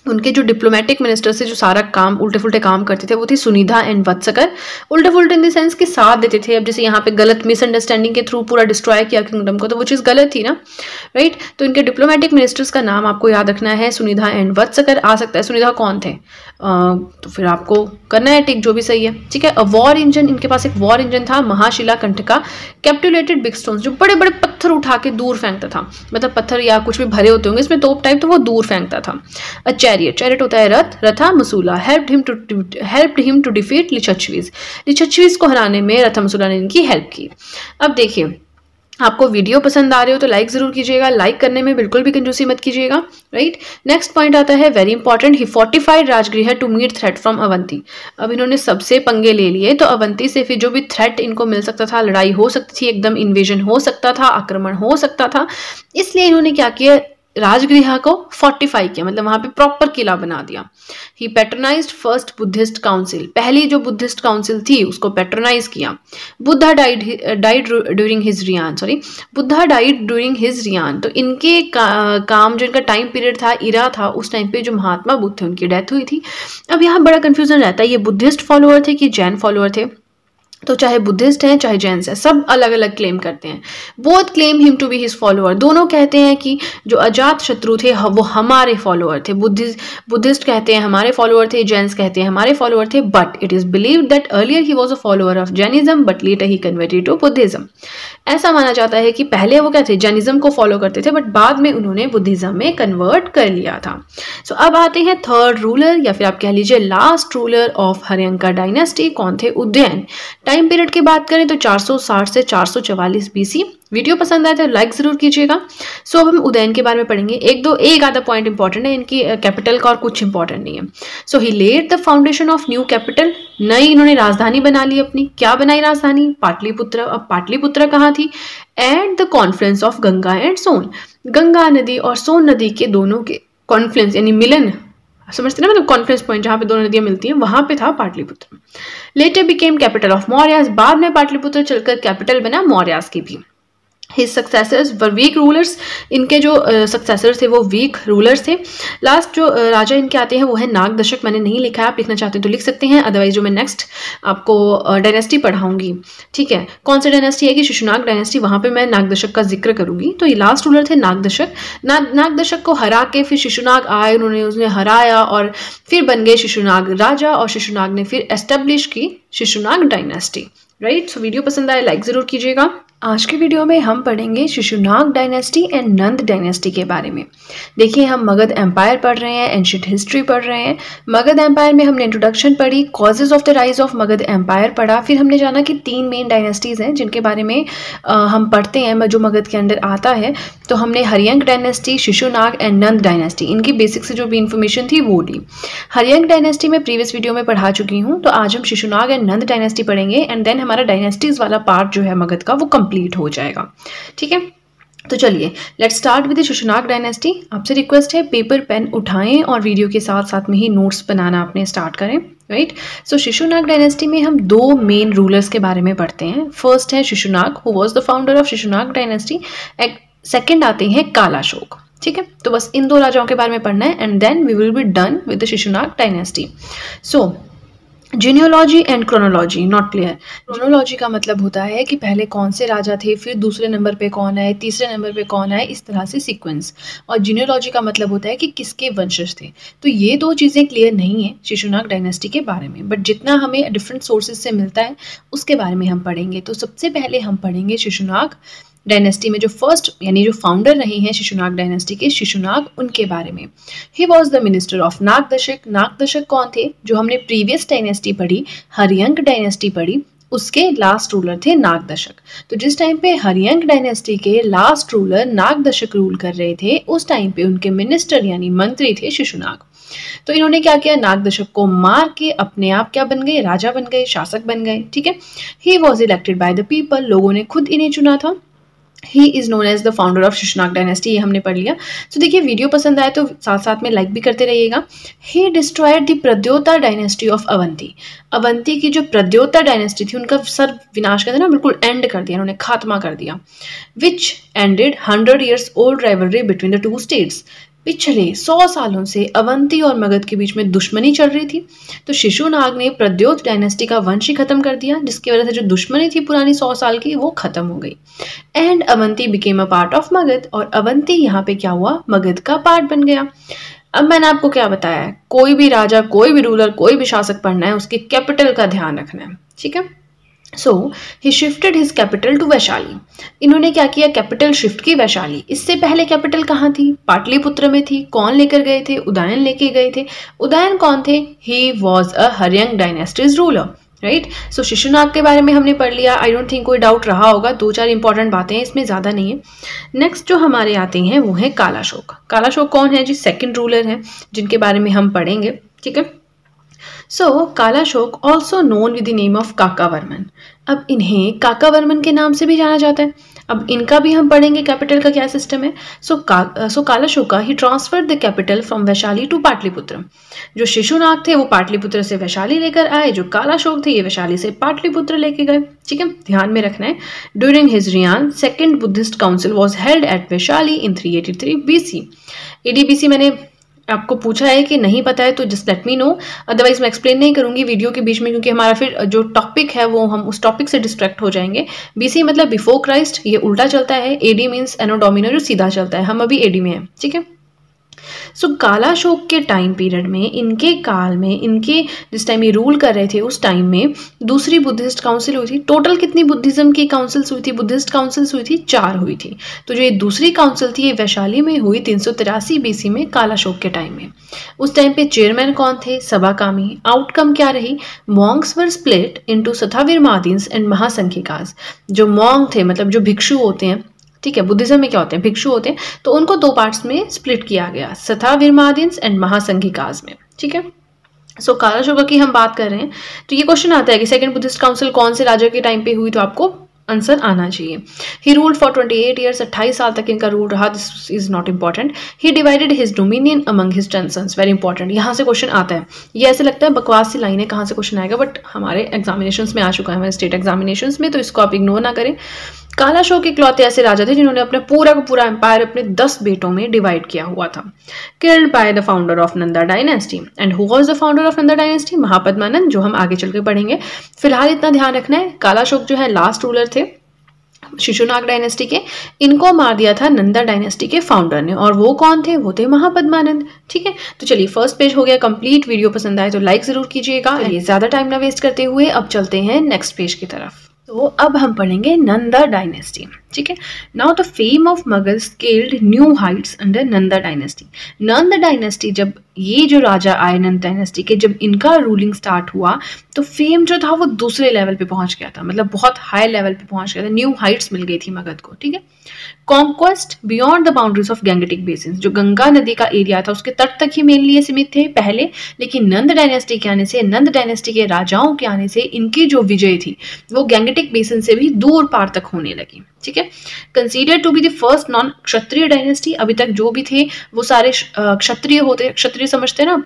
A: उनके जो डिप्लोमेटिक मिनिस्टर से जो सारा काम उल्टे फुल्टे काम करते थे, वो थी सुनिधा एंड वत्सकर। उल्टे फुल्टे इन द सेंस के साथ देते थे। अब जैसे यहाँ पे गलत मिसअंडरस्टैंडिंग के थ्रू पूरा डिस्ट्रॉय किया किंगडम को, तो वो चीज़ गलत थी ना। राइट। तो इनके डिप्लोमेटिक मिनिस्टर्स का नाम आपको याद रखना है, सुनिधा एंड वत्सकर। आ सकता है सुनिधा कौन थे, तो फिर आपको करना है टिक, जो भी सही है। ठीक है। अ वॉर इंजन, इनके पास एक वॉर इंजन था, महाशिला कंठका। कैप्टुलेटेड बिग स्टोन्स, जो बड़े बड़े पत्थर उठा के दूर फेंकता था, मतलब पत्थर या कुछ भी भरे होते होंगे इसमें तोप टाइप, तो वो दूर फेंकता था। अ चैरियट होता है रथ, Rathamusala helped him to defeat Licchavis. Licchavis को हराने में रथा मसूला ने इनकी हेल्प की। अब देखिए, आपको वीडियो पसंद आ रहे हो तो लाइक जरूर कीजिएगा, लाइक करने में बिल्कुल भी कंजूसी मत कीजिएगा। राइट। नेक्स्ट पॉइंट आता है very important, he fortified Rajagriha to meet threat from Avanti. अब इन्होंने सबसे पंगे ले लिए, तो अवंती से फिर जो भी थ्रेट इनको मिल सकता था, लड़ाई हो सकती थी, एकदम इन्वेजन हो सकता था, आक्रमण हो सकता था, इसलिए इन्होंने क्या किया? राजगृह को फोर्टिफाई किया, मतलब वहां पे प्रॉपर किला बना दिया। He patronised first Buddhist council, पहली जो बुद्धिस्ट काउंसिल थी उसको पैट्रोनाइज किया। Buddha died during his reign, Buddha died during his reign. तो इनके काम जो इनका टाइम पीरियड था, इरा था, उस टाइम पे जो महात्मा बुद्ध थे उनकी डेथ हुई थी। अब यहाँ बड़ा कंफ्यूजन रहता है, ये बुद्धिस्ट फॉलोअर थे कि जैन फॉलोअर थे? तो चाहे बुद्धिस्ट हैं चाहे जैन्स हैं, सब अलग अलग क्लेम करते हैं। Both claim him to be his follower, दोनों कहते हैं कि जो अजात शत्रु थे वो हमारे फॉलोअर थे। बुद्धिस्ट कहते हैं हमारे फॉलोअर थे, जैन्स कहते हैं हमारे फॉलोअर थे। But it is believed that earlier he was a follower of Jainism but later he converted to Buddhism. ऐसा माना जाता है कि पहले वो क्या थे? जैनिज्म को फॉलो करते थे, बट बाद में उन्होंने बुद्धिज्म में कन्वर्ट कर लिया था। सो अब आते हैं थर्ड रूलर, या फिर आप कह लीजिए last ruler of Haryanka dynasty. कौन थे? उदयन। टाइम पीरियड की बात करें तो 460 से 444 बीसी। वीडियो पसंद आए तो लाइक जरूर कीजिएगा। सो अब हम उदयन के बारे में पढ़ेंगे। एक आधा पॉइंट इंपॉर्टेंट है, इनकी कैपिटल का और कुछ इंपॉर्टेंट नहीं है। So he laid the foundation of new capital, नई इन्होंने राजधानी बना ली अपनी। क्या बनाई राजधानी? पाटलिपुत्र। अब पाटलिपुत्र कहाँ थी? At the confluence of Ganga and Son. Ganga नदी और सोन नदी के दोनों के कॉन्फ्लुएंस यानी मिलन, समझते ना, मतलब कॉन्फ्रेंस पॉइंट जहाँ पे दोनों नदियाँ मिलती हैं, वहाँ पे था Pataliputra. Letter became capital of Mauryas, बाद में पाटलिपुत्र चलकर कैपिटल बना मौर्यास की भी। His successors were weak rulers, इनके जो सक्सेसर्स थे वो वीक रूलर्स थे। लास्ट जो राजा इनके आते हैं वो है नागदशक। मैंने नहीं लिखा है, आप लिखना चाहते हैं तो लिख सकते हैं, अदरवाइज जो मैं नेक्स्ट आपको डायनेस्टी पढ़ाऊंगी, ठीक है, कौन सा डायनेस्टी है कि शिशुनाग डायनेस्टी, वहाँ पे मैं नागदशक का जिक्र करूंगी। तो ये लास्ट रूलर थे नागदशक। नागदशक को हरा के फिर शिशुनाग आए, उन्हें हराया और फिर बन गए शिशुनाग राजा, और शिशुनाग ने फिर एस्टेब्लिश की Shishunaga dynasty. Right, so video पसंद आए लाइक ज़रूर कीजिएगा। आज के वीडियो में हम पढ़ेंगे Shishunaga dynasty and Nanda dynasty के बारे में। देखिए, हम मगध एम्पायर पढ़ रहे हैं, एंशिएंट हिस्ट्री पढ़ रहे हैं। मगध एम्पायर में हमने इंट्रोडक्शन पढ़ी, causes of the rise of Magadha empire पढ़ा, फिर हमने जाना कि 3 मेन डायनेस्टीज़ हैं जिनके बारे में हम पढ़ते हैं जो मगध के अंदर आता है। तो हमने Haryanka dynasty, Shishunaga and Nanda dynasty, इनकी बेसिक से जो भी इन्फॉर्मेशन थी वो ली। हरियंक डायनेस्टी में प्रीवियस वीडियो में पढ़ा चुकी हूँ, तो आज हम शिशुनाग एंड नंद डायनेस्टी पढ़ेंगे, एंड देन हमारा डायनेस्टीज वाला पार्ट जो है मगध का वो कंप्लीट हो जाएगा। ठीक है, तो चलिए let's start with the Shishunaga dynasty. आपसे रिक्वेस्ट है पेपर पेन उठाएं और वीडियो के साथ साथ में ही नोट्स बनाना अपने स्टार्ट करें। राइट, सो शिशुनाग डायनेस्टी में हम 2 मेन रूलर्स के बारे में पढ़ते हैं। फर्स्ट है Shishunaga, who was the founder of Shishunaga dynasty. Second आते हैं कालाशोक। ठीक है, तो बस इन 2 राजाओं के बारे में पढ़ना है, and then we will be done with the Shishunaga dynasty. So genealogy and chronology not clear. Chronology का मतलब होता है कि पहले कौन से राजा थे, फिर दूसरे नंबर पे कौन आए, तीसरे नंबर पे कौन आए, इस तरह से सीक्वेंस। और जीनियोलॉजी का मतलब होता है कि किसके वंशज थे। तो ये 2 चीज़ें क्लियर नहीं है शिशुनाग डायनेस्टी के बारे में, बट जितना हमें डिफरेंट सोर्सेज से मिलता है उसके बारे में हम पढ़ेंगे। तो सबसे पहले हम पढ़ेंगे शिशुनाग डायनेस्टी में जो फर्स्ट यानी जो फाउंडर रहे हैं शिशुनाग डायनेस्टी के, शिशुनाग, उनके बारे में। He was the minister of Nagdashak. Nagdashak कौन थे? जो हमने प्रीवियस डायनेस्टी पढ़ी, हरियंक डायनेस्टी पढ़ी, उसके लास्ट रूलर थे नागदशक। तो जिस टाइम पे हरियंक डायनेस्टी के लास्ट रूलर नागदशक रूल कर रहे थे, उस टाइम पे उनके मिनिस्टर यानी मंत्री थे शिशुनाग। तो इन्होंने क्या किया, नागदशक को मार के अपने आप क्या बन गए, राजा बन गए, शासक बन गए। ठीक है, he was elected by the people, लोगों ने खुद इन्हें चुना था। He is known as the founder of Shishunaga dynasty, ये हमने पढ़ लिया। तो देखिए, वीडियो पसंद आए तो साथ साथ में लाइक भी करते रहिएगा। He destroyed the Pradyota dynasty of Avanti. Avanti की जो प्रद्योता डायनेस्टी थी उनका सर विनाश करते ना, बिल्कुल एंड कर दिया, उन्होंने खात्मा कर दिया। विच ended 100 years old rivalry between the 2 states। पिछले 100 सालों से अवंती और मगध के बीच में दुश्मनी चल रही थी। तो शिशुनाग ने प्रद्योत डायनेस्टी का वंश ही खत्म कर दिया, जिसकी वजह से जो दुश्मनी थी पुरानी 100 साल की वो खत्म हो गई। And Avanti became a part of Magadh, और अवंती यहाँ पे क्या हुआ, मगध का पार्ट बन गया। अब मैंने आपको क्या बताया है, कोई भी राजा, कोई भी रूलर, कोई भी शासक पढ़ना है, उसके कैपिटल का ध्यान रखना है। ठीक है, so he shifted his capital to Vaishali. इन्होंने क्या किया, कैपिटल शिफ्ट की वैशाली। इससे पहले कैपिटल कहाँ थी, पाटलिपुत्र में थी। कौन लेकर गए थे, उदयन लेके गए थे। उदयन कौन थे, he was a Haryanka dynasty's ruler. Right, so Shishunaga के बारे में हमने पढ़ लिया। आई डोंट थिंक कोई डाउट रहा होगा, 2-4 इंपॉर्टेंट बातें हैं, इसमें ज़्यादा नहीं है। नेक्स्ट जो हमारे आते हैं वो है कालाशोक। कालाशोक कौन है जी, सेकंड रूलर है जिनके बारे में हम पढ़ेंगे। ठीक है, so Kalashoka also known with the name of Kakavarman. अब इन्हें काकावर्मन के नाम से भी जाना जाता है। अब इनका भी हम पढ़ेंगे कैपिटल का क्या सिस्टम है। So Kalashoka he transferred the capital from Vaishali to Pataliputra. जो शिशुनाग थे वो पाटलिपुत्र से वैशाली लेकर आए, जो कालाशोक थे ये वैशाली से पाटलिपुत्र लेके गए। ठीक है, ध्यान में रखना है। During his reign second Buddhist council was held at Vaishali in 383 BC। AD BC मैंने आपको पूछा है कि नहीं पता है तो just let me know, otherwise मैं एक्सप्लेन नहीं करूंगी वीडियो के बीच में, क्योंकि हमारा फिर जो टॉपिक है वो हम उस टॉपिक से डिस्ट्रैक्ट हो जाएंगे। BC मतलब बिफोर क्राइस्ट, ये उल्टा चलता है। AD मीन्स एनो डोमिनो, जो सीधा चलता है। हम अभी AD में हैं। ठीक है, सो कालाशोक के टाइम पीरियड में, इनके काल में, इनके जिस टाइम ये रूल कर रहे थे उस टाइम में दूसरी बुद्धिस्ट काउंसिल हुई थी। टोटल कितनी बुद्धिज्म की काउंसिल्स हुई थी, बुद्धिस्ट काउंसिल्स हुई थी, 4 हुई थी। तो जो ये दूसरी काउंसिल थी ये वैशाली में हुई 383 BC में, कालाशोक के टाइम में। उस टाइम पे चेयरमैन कौन थे, सभाकामी। आउटकम क्या रही, monks were split into Sthaviravadins and Mahasanghikas. जो मॉन्क थे मतलब जो भिक्षु होते हैं, ठीक है, बुद्धिज्म में क्या होते हैं, भिक्षु होते हैं, तो उनको 2 पार्ट्स में स्प्लिट किया गया, सथाविरमादीन्स एंड महासंघिकास में। ठीक है, सो कालाशोका की हम बात कर रहे हैं तो ये क्वेश्चन आता है कि सेकंड बुद्धिस्ट काउंसिल कौन से राजा के टाइम पे हुई, तो आपको आंसर आना चाहिए। ही रूल्ड फॉर 28 ईयर्स, 28 साल तक इनका रूल रहा, this is not important. He divided his dominion among his 10 sons, very important, यहाँ से क्वेश्चन आता है। ये ऐसे लगता है बकवास सी लाइन है, कहाँ से क्वेश्चन आएगा, बट हमारे एग्जामिनेशंस में आ चुका है, हमारे स्टेट एग्जामिनेशंस में, तो इसको आप इग्नोर ना करें। काला अशोक इकलौते ऐसे राजा थे जिन्होंने अपने पूरा का पूरा एम्पायर अपने 10 बेटों में डिवाइड किया हुआ था। Killed by the founder of Nanda dynasty, and who was the founder of Nanda dynasty? Mahapadmananda, जो हम आगे चल के पढ़ेंगे। फिलहाल इतना ध्यान रखना है, काला अशोक जो है लास्ट रूलर थे शिशुनाग डायनेस्टी के, इनको मार दिया था नंदा डायनेस्टी के फाउंडर ने, और वो कौन थे? वो थे महापद्मानंद। ठीक है, तो चलिए फर्स्ट पेज हो गया कंप्लीट। वीडियो पसंद आए तो लाइक जरूर कीजिएगा। ये ज्यादा टाइम ना वेस्ट करते हुए अब चलते हैं नेक्स्ट पेज की तरफ। तो अब हम पढ़ेंगे नंदा डायनेस्टी। ठीक है, now the fame of Magadh scaled new Heights under Nanda dynasty. Nand dynasty, जब ये जो राजा आए नंद डायनेस्टी के, जब इनका रूलिंग स्टार्ट हुआ तो फेम जो था वो दूसरे लेवल पे पहुंच गया था, मतलब बहुत हाई लेवल पे पहुंच गया था, न्यू हाइट्स मिल गई थी मगध को। ठीक है, conquest beyond the boundaries of Gangetic basin, जो गंगा नदी का एरिया था उसके तट तक ही मेनली ये सीमित थे पहले, लेकिन नंद डायनेस्टी के आने से, नंद डायनेस्टी के राजाओं के आने से इनकी जो विजय थी वो गैंगेटिक बेसिन से भी दूर पार तक होने लगी। ठीक है, considered to be the first non Kshatriya dynasty, अभी तक जो भी थे वो सारे क्षत्रिय होते, क्षत्रिय समझते हैं ना,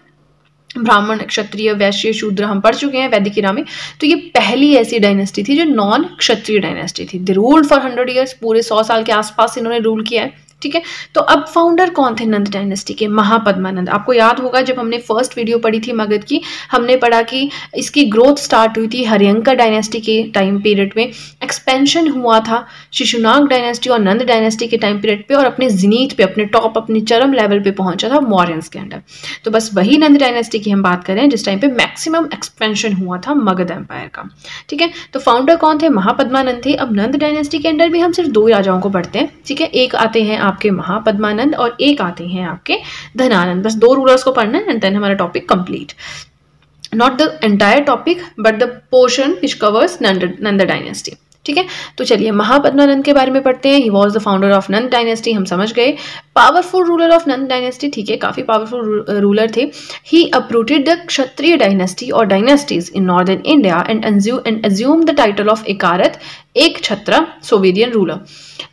A: ब्राह्मण, क्षत्रिय, वैश्य, शूद्र हम पढ़ चुके हैं वैदिक इरा में, तो ये पहली ऐसी डायनेस्टी थी जो नॉन क्षत्रिय डायनेस्टी थी। दे रूल्ड फॉर 100 ईयर्स, पूरे 100 साल के आसपास इन्होंने रूल किया है। ठीक है, तो अब फाउंडर कौन थे नंद डायनेस्टी के? महापद्मानंद। आपको याद होगा जब हमने फर्स्ट वीडियो पढ़ी थी मगध की, हमने पढ़ा कि इसकी ग्रोथ स्टार्ट हुई थी हरियंका डायनेस्टी के टाइम पीरियड में, एक्सपेंशन हुआ था शिशुनाग डायनेस्टी और नंद डायनेस्टी के टाइम पीरियड पे, और अपने जिनीत पे, अपने टॉप, अपने चरम लेवल पे पहुंचा था मौर्यंस के अंडर। तो बस वही नंद डायनेस्टी की हम बात करें जिस टाइम पे मैक्सिमम एक्सपेंशन हुआ था मगध एम्पायर का। ठीक है, तो फाउंडर कौन थे? महापद्मानंद थे। अब नंद डायनेस्टी के अंडर भी हम सिर्फ 2 राजाओं को पढ़ते हैं। ठीक है, एक आते हैं आपके महापद्मानंद और एक आते हैं आपके धनानंद, बस 2 रूलर्स को पढ़ना है एंड देन हमारा topic complete. Not the entire topic but the portion which covers Nand dynasty. ठीक है, तो चलिए महापद्मानंद के बारे में पढ़ते हैं। He was the founder of Nanda dynasty, हम समझ गए। Powerful ruler of Nanda dynasty, ठीक है, काफी पावरफुल रूलर थे। He uprooted the Kshatriya dynasty और dynasties in northern India and assumed the title of Ekarat, Ekachhatra, sovereign ruler.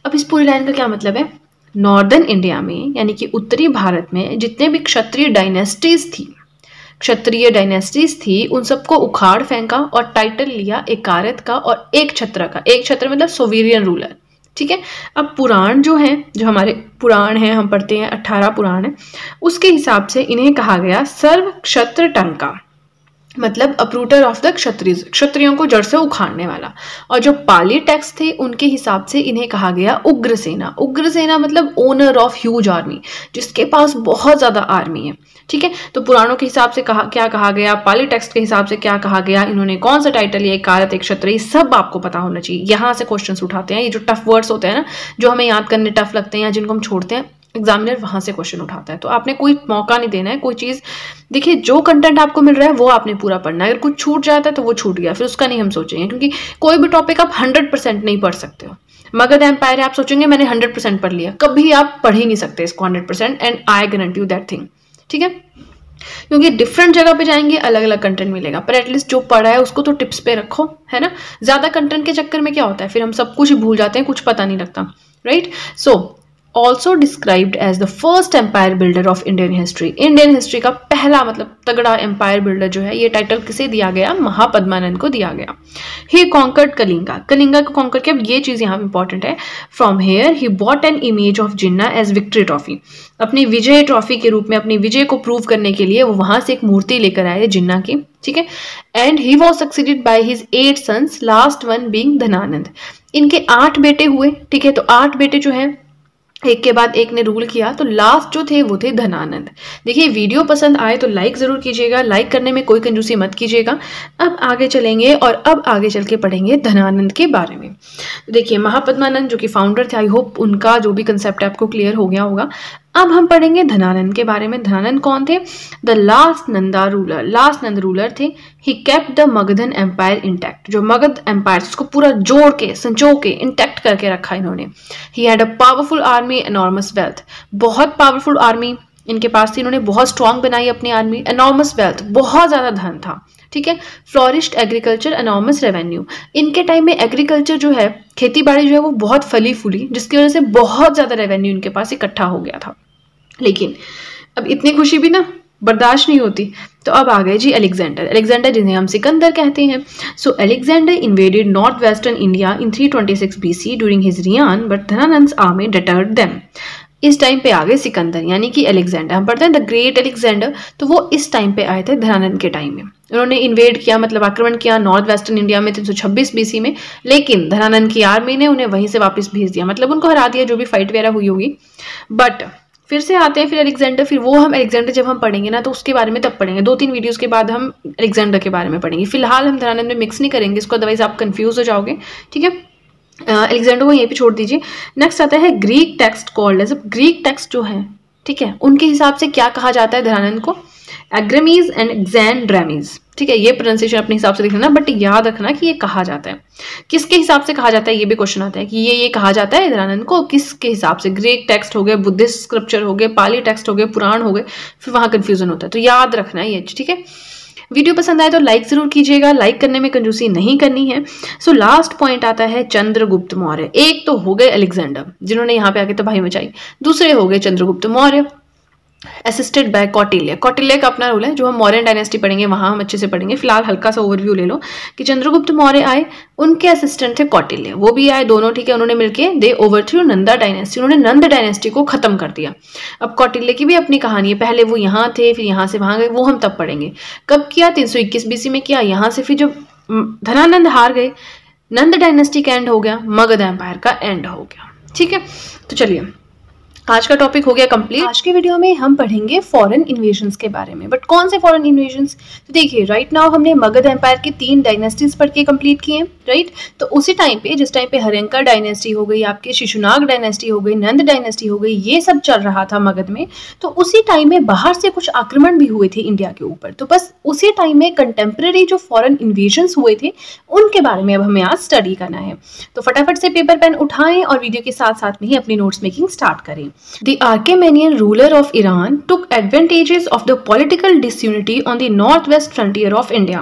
A: अब इस पूरी लाइन का क्या मतलब है? नॉर्दर्न इंडिया में यानी कि उत्तरी भारत में जितने भी क्षत्रिय डायनेस्टीज थी उन सबको उखाड़ फेंका और टाइटल लिया एकारत का और एक छत्र का। एक छत्र मतलब सोवेरियन रूलर। ठीक है, अब पुराण जो है, जो हमारे पुराण हैं, हम पढ़ते हैं 18 पुराण है, उसके हिसाब से इन्हें कहा गया सर्व क्षत्र टंका, मतलब अप्रूटर ऑफ द क्षत्रियज, क्षत्रियों को जड़ से उखाड़ने वाला। और जो पाली टेक्स्ट थे उनके हिसाब से इन्हें कहा गया उग्रसेना। उग्रसेना मतलब ओनर ऑफ ह्यूज आर्मी, जिसके पास बहुत ज्यादा आर्मी है। ठीक है, तो पुराणों के हिसाब से क्या कहा गया, पाली टेक्स्ट के हिसाब से क्या कहा गया, इन्होंने कौन सा टाइटल लिया, एकारत, एक क्षत्रिय, सब आपको पता होना चाहिए। यहाँ से क्वेश्चन उठाते हैं, ये जो टफ वर्ड्स होते हैं ना, जो हमें याद करने टफ लगते हैं या जिनको हम छोड़ते हैं, एग्जामिनर वहां से क्वेश्चन उठाता है। तो आपने कोई मौका नहीं देना है, कोई चीज देखिए, जो कंटेंट आपको मिल रहा है वो आपने पूरा पढ़ना है। अगर कुछ छूट जाता है तो वो छूट गया, फिर उसका नहीं हम सोचेंगे, क्योंकि कोई भी टॉपिक आप 100% नहीं पढ़ सकते हो। मगध एम्पायर है, आप सोचेंगे मैंने 100% पढ़ लिया, कभी आप पढ़ ही नहीं सकते इसको 100%, and I guarantee you that thing. ठीक है, क्योंकि डिफरेंट जगह पे जाएंगे अलग अलग कंटेंट मिलेगा, पर एटलीस्ट जो पढ़ा है उसको तो टिप्स पे रखो, है ना। ज्यादा कंटेंट के चक्कर में क्या होता है, फिर हम सब कुछ भूल जाते हैं, कुछ पता नहीं लगता, right. So also described as the first empire builder of Indian history. Indian history का पहला मतलब तगड़ा एम्पायर बिल्डर जो है, ये टाइटल किसे दिया गया, महापद्मानंद को दिया गया। ही कॉन्कर्ड कलिंगा, कलिंगा को कॉन्कर किया। अब ये चीज यहाँ इंपॉर्टेंट है, from here he bought an image of Jina as victory trophy. अपनी विजय ट्रॉफी के रूप में अपनी विजय को प्रूव करने के लिए वो वहां से एक मूर्ति लेकर आए जिन्ना की। ठीक है, and he was succeeded by his 8 sons, last one being Dhanananda. इनके 8 बेटे हुए। ठीक है, तो 8 बेटे जो है एक के बाद एक ने रूल किया, तो लास्ट जो थे वो थे धनानंद। देखिए वीडियो पसंद आए तो लाइक जरूर कीजिएगा, लाइक करने में कोई कंजूसी मत कीजिएगा। अब आगे चलेंगे और अब आगे चल के पढ़ेंगे धनानंद के बारे में। देखिए महापद्मानंद जो कि फाउंडर थे, आई होप उनका जो भी कंसेप्ट है आपको क्लियर हो गया होगा। अब हम पढ़ेंगे धनानंद के बारे में। धनानंद कौन थे, the last Nanda ruler, last Nanda ruler थे। He kept the Magadhan empire intact, जो मगध एम्पायर उसको पूरा जोड़ के संजो के इंटैक्ट करके रखा इन्होंने। He had a powerful army, enormous wealth, बहुत पावरफुल आर्मी इनके पास थी, इन्होंने बहुत स्ट्रांग बनाई अपनी आर्मी। एनॉर्मस वेल्थ, बहुत ज्यादा धन था। ठीक है। फ्लोरिश्ड एग्रीकल्चर, एनॉर्मस रेवेन्यू, इनके टाइम में एग्रीकल्चर जो है, खेती बाड़ी जो है वो बहुत फली फूली, जिसकी वजह से बहुत ज़्यादा रेवेन्यू इनके पास इकट्ठा हो गया था। लेकिन अब इतनी खुशी भी ना बर्दाश्त नहीं होती, तो अब आ गए जी अलेक्जेंडर जिन्हें हम सिकंदर कहते हैं। So Alexander invaded north western India in 326 BC during his reign, but धनानंद's आर्मी डिटर्ड देम। इस टाइम पे आ गए सिकंदर, यानी कि अलेक्जेंडर, हम पढ़ते हैं द ग्रेट अलेक्जेंडर, तो वो इस टाइम पे आए थे धनानंद के टाइम में। उन्होंने इन्वेड किया, मतलब आक्रमण किया नॉर्थ वेस्टर्न इंडिया में 326 BC में, लेकिन धनानंद की आर्मी ने उन्हें वहीं से वापस भेज दिया, मतलब उनको हरा दिया, जो भी फाइट वगैरह हुई होगी। बट फिर से आते हैं फिर अलेक्जेंडर, फिर वो हम अलेक्जेंडर जब हम पढ़ेंगे ना तो उसके बारे में तब पढ़ेंगे, 2-3 वीडियोस के बाद हम अलेक्जेंडर के बारे में पढ़ेंगे। फिलहाल हम धनानंद में मिक्स नहीं करेंगे इसको, अदरवाइज आप कंफ्यूज हो जाओगे, ठीक है। अलेक्जेंडर को यहीं पे छोड़ दीजिए। नेक्स्ट आता है Greek text called as, Greek text जो है, ठीक है, उनके हिसाब से क्या कहा जाता है धनानंद को, एग्रेमीज एंड एक्सैंड्रेमीज, ठीक है। ये प्रोनाउंसिएशन अपने हिसाब से लिख लेना, बट याद रखना कि ये कहा जाता है, किसके हिसाब से कहा जाता है, ये भी क्वेश्चन आता है कि ये कहा जाता है धनानंद को किसके हिसाब से। ग्रीक टेक्स्ट हो गए, बुद्धिस्ट स्क्रिप्चर हो गए, पाली टेक्स्ट हो गए, पुराण हो गए, फिर वहां कंफ्यूजन होता है, तो याद रखना है ये, ठीक है। वीडियो पसंद आए तो लाइक जरूर कीजिएगा, लाइक करने में कंजूसी नहीं करनी है। सो लास्ट पॉइंट आता है चंद्रगुप्त मौर्य। एक तो हो गए अलेक्जेंडर जिन्होंने यहाँ पे आके तबाही मचाई, दूसरे हो गए चंद्रगुप्त मौर्य असिस्टेड बाय कौटिल्य। कौटिल्य का अपना रोल है, जो हम मौर्यन डायनेस्टी पढ़ेंगे वहां हम अच्छे से पढ़ेंगे। फिलहाल हल्का सा ओवरव्यू ले लो कि चंद्रगुप्त मौर्य आए, उनके असिस्टेंट थे कौटिल्य, वो भी आए दोनों, ठीक है। उन्होंने मिलकर दे ओवरथ्रू नंदा डायनेस्टी, उन्होंने नंद डायनेस्टी को खत्म कर दिया। अब कौटिल्य की भी अपनी कहानी है, पहले वो यहाँ थे, फिर यहाँ से वहां गए, वो हम तब पढ़ेंगे। कब किया, 321 BC में किया। यहाँ से फिर जब धनानंद हार गए, नंद डायनेस्टी का एंड हो गया, मगध एम्पायर का एंड हो गया, ठीक है। तो चलिए आज का टॉपिक हो गया कंप्लीट। आज के वीडियो में हम पढ़ेंगे फॉरेन इन्वेजन्स के बारे में, बट कौन से फॉरेन इन्वेजन्स, तो देखिए राइट नाउ हमने मगध एम्पायर की 3 डायनेस्टीज पढ़ के कंप्लीट किए हैं, राइट। तो उसी टाइम पे, जिस टाइम पे हर्यंका डायनेस्टी हो गई, आपके शिशुनाग डायनेस्टी हो गई, नंद डायनेस्टी हो गई, ये सब चल रहा था मगध में, तो उसी टाइम में बाहर से कुछ आक्रमण भी हुए थे इंडिया के ऊपर। तो बस उसी टाइम में कंटेम्प्रेरी जो फॉरेन इन्वेजन्स हुए थे उनके बारे में अब हमें आज स्टडी करना है। तो फटाफट से पेपर पेन उठाएं और वीडियो के साथ साथ में ही अपनी नोट्स मेकिंग स्टार्ट करें। The Achaemenian ruler of Iran took advantages of the political disunity on the northwest frontier of India।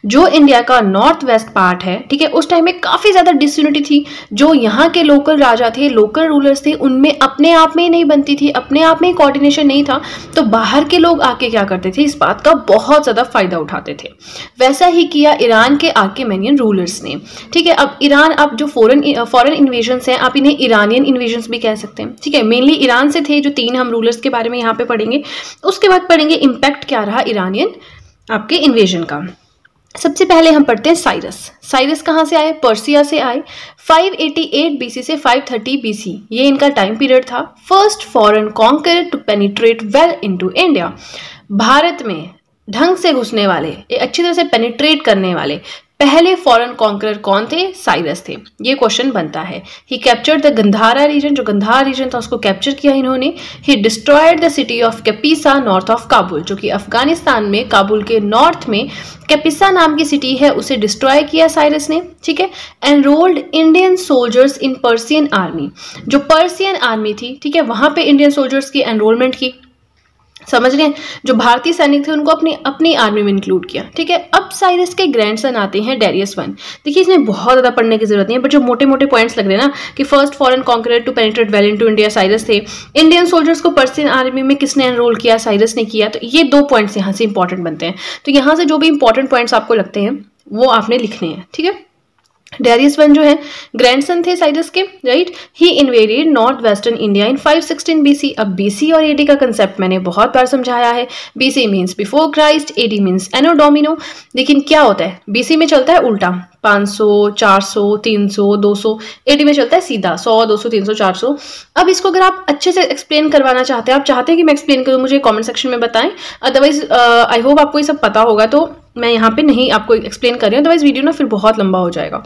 A: जो इंडिया का नॉर्थ वेस्ट पार्ट है, ठीक है, उस टाइम में काफी ज्यादा डिसयूनिटी थी। जो यहाँ के लोकल राजा थे, लोकल रूलर्स थे, उनमें अपने आप में ही नहीं बनती थी, अपने आप में ही कोऑर्डिनेशन नहीं था, तो बाहर के लोग आके क्या करते थे, इस बात का बहुत ज्यादा फायदा उठाते थे। वैसा ही किया ईरान के आर्केमेनियन रूलर्स ने, ठीक है। अब ईरान, अब जो फॉरेन इन्वेजन्स हैं, आप इन्हें ईरानियन इन्वेजन्स भी कह सकते हैं, ठीक है। मेनली ईरान से थे, जो 3 हम रूलर्स के बारे में यहाँ पे पढ़ेंगे। उसके बाद पढ़ेंगे इम्पैक्ट क्या रहा ईरानियन आपके इन्वेजन का। सबसे पहले हम पढ़ते हैं साइरस कहाँ से आए, पर्सिया से आए। 588 BC से 530 BC ये इनका टाइम पीरियड था। First foreign conqueror to penetrate well into India, Bharat में ढंग से घुसने वाले, अच्छी तरह से पेनिट्रेट करने वाले पहले फॉरेन कॉन्करर कौन थे, साइरस थे। ये क्वेश्चन बनता है। He captured the Gandhara region, जो गंधार रीजन था उसको कैप्चर किया इन्होंने। He destroyed the city of Kapisa north of Kabul, जो कि अफगानिस्तान में काबुल के नॉर्थ में कैपिसा नाम की सिटी है, उसे डिस्ट्रॉय किया साइरस ने, ठीक है। Enrolled Indian soldiers in Persian army, जो पर्सियन आर्मी थी, ठीक है, वहां पे इंडियन सोल्जर्स की एनरोलमेंट की, समझ रहे हैं, जो भारतीय सैनिक थे उनको अपनी आर्मी में इंक्लूड किया, ठीक है। अब साइरस के ग्रैंडसन आते हैं डेरियस I। देखिए इसमें बहुत ज्यादा पढ़ने की जरूरत नहीं है, बट जो मोटे मोटे पॉइंट्स लग रहे हैं ना कि first foreign conqueror to penetrate well into India Cyrus थे, इंडियन सोल्जर्स को पर्सियन आर्मी में किसने एनरोल किया, साइरस ने किया। तो ये 2 पॉइंट्स यहाँ से इंपॉर्टेंट बनते हैं। तो यहाँ से जो भी इंपॉर्टेंट पॉइंट्स आपको लगते हैं वो आपने लिखने हैं, ठीक है। डेरियस I जो है ग्रैंडसन थे साइरस के, राइट। He invaded north western India in 516 BC। अब BC और AD का कंसेप्ट मैंने बहुत बार समझाया है। BC means before Christ, AD means anno domino. लेकिन क्या होता है, BC में चलता है उल्टा, 500, 400, 300, 200, AD में चलता है सीधा 100, 200, 300, 400। अब इसको अगर आप अच्छे से एक्सप्लेन करवाना चाहते हैं, आप चाहते हैं कि मैं एक्सप्लेन करूँ, मुझे कमेंट सेक्शन में बताएं। अदरवाइज आई होप आपको ये सब पता होगा, तो मैं यहाँ पे नहीं आपको एक्सप्लेन कर रही हूँ, अदरवाइज वीडियो ना फिर बहुत लंबा हो जाएगा।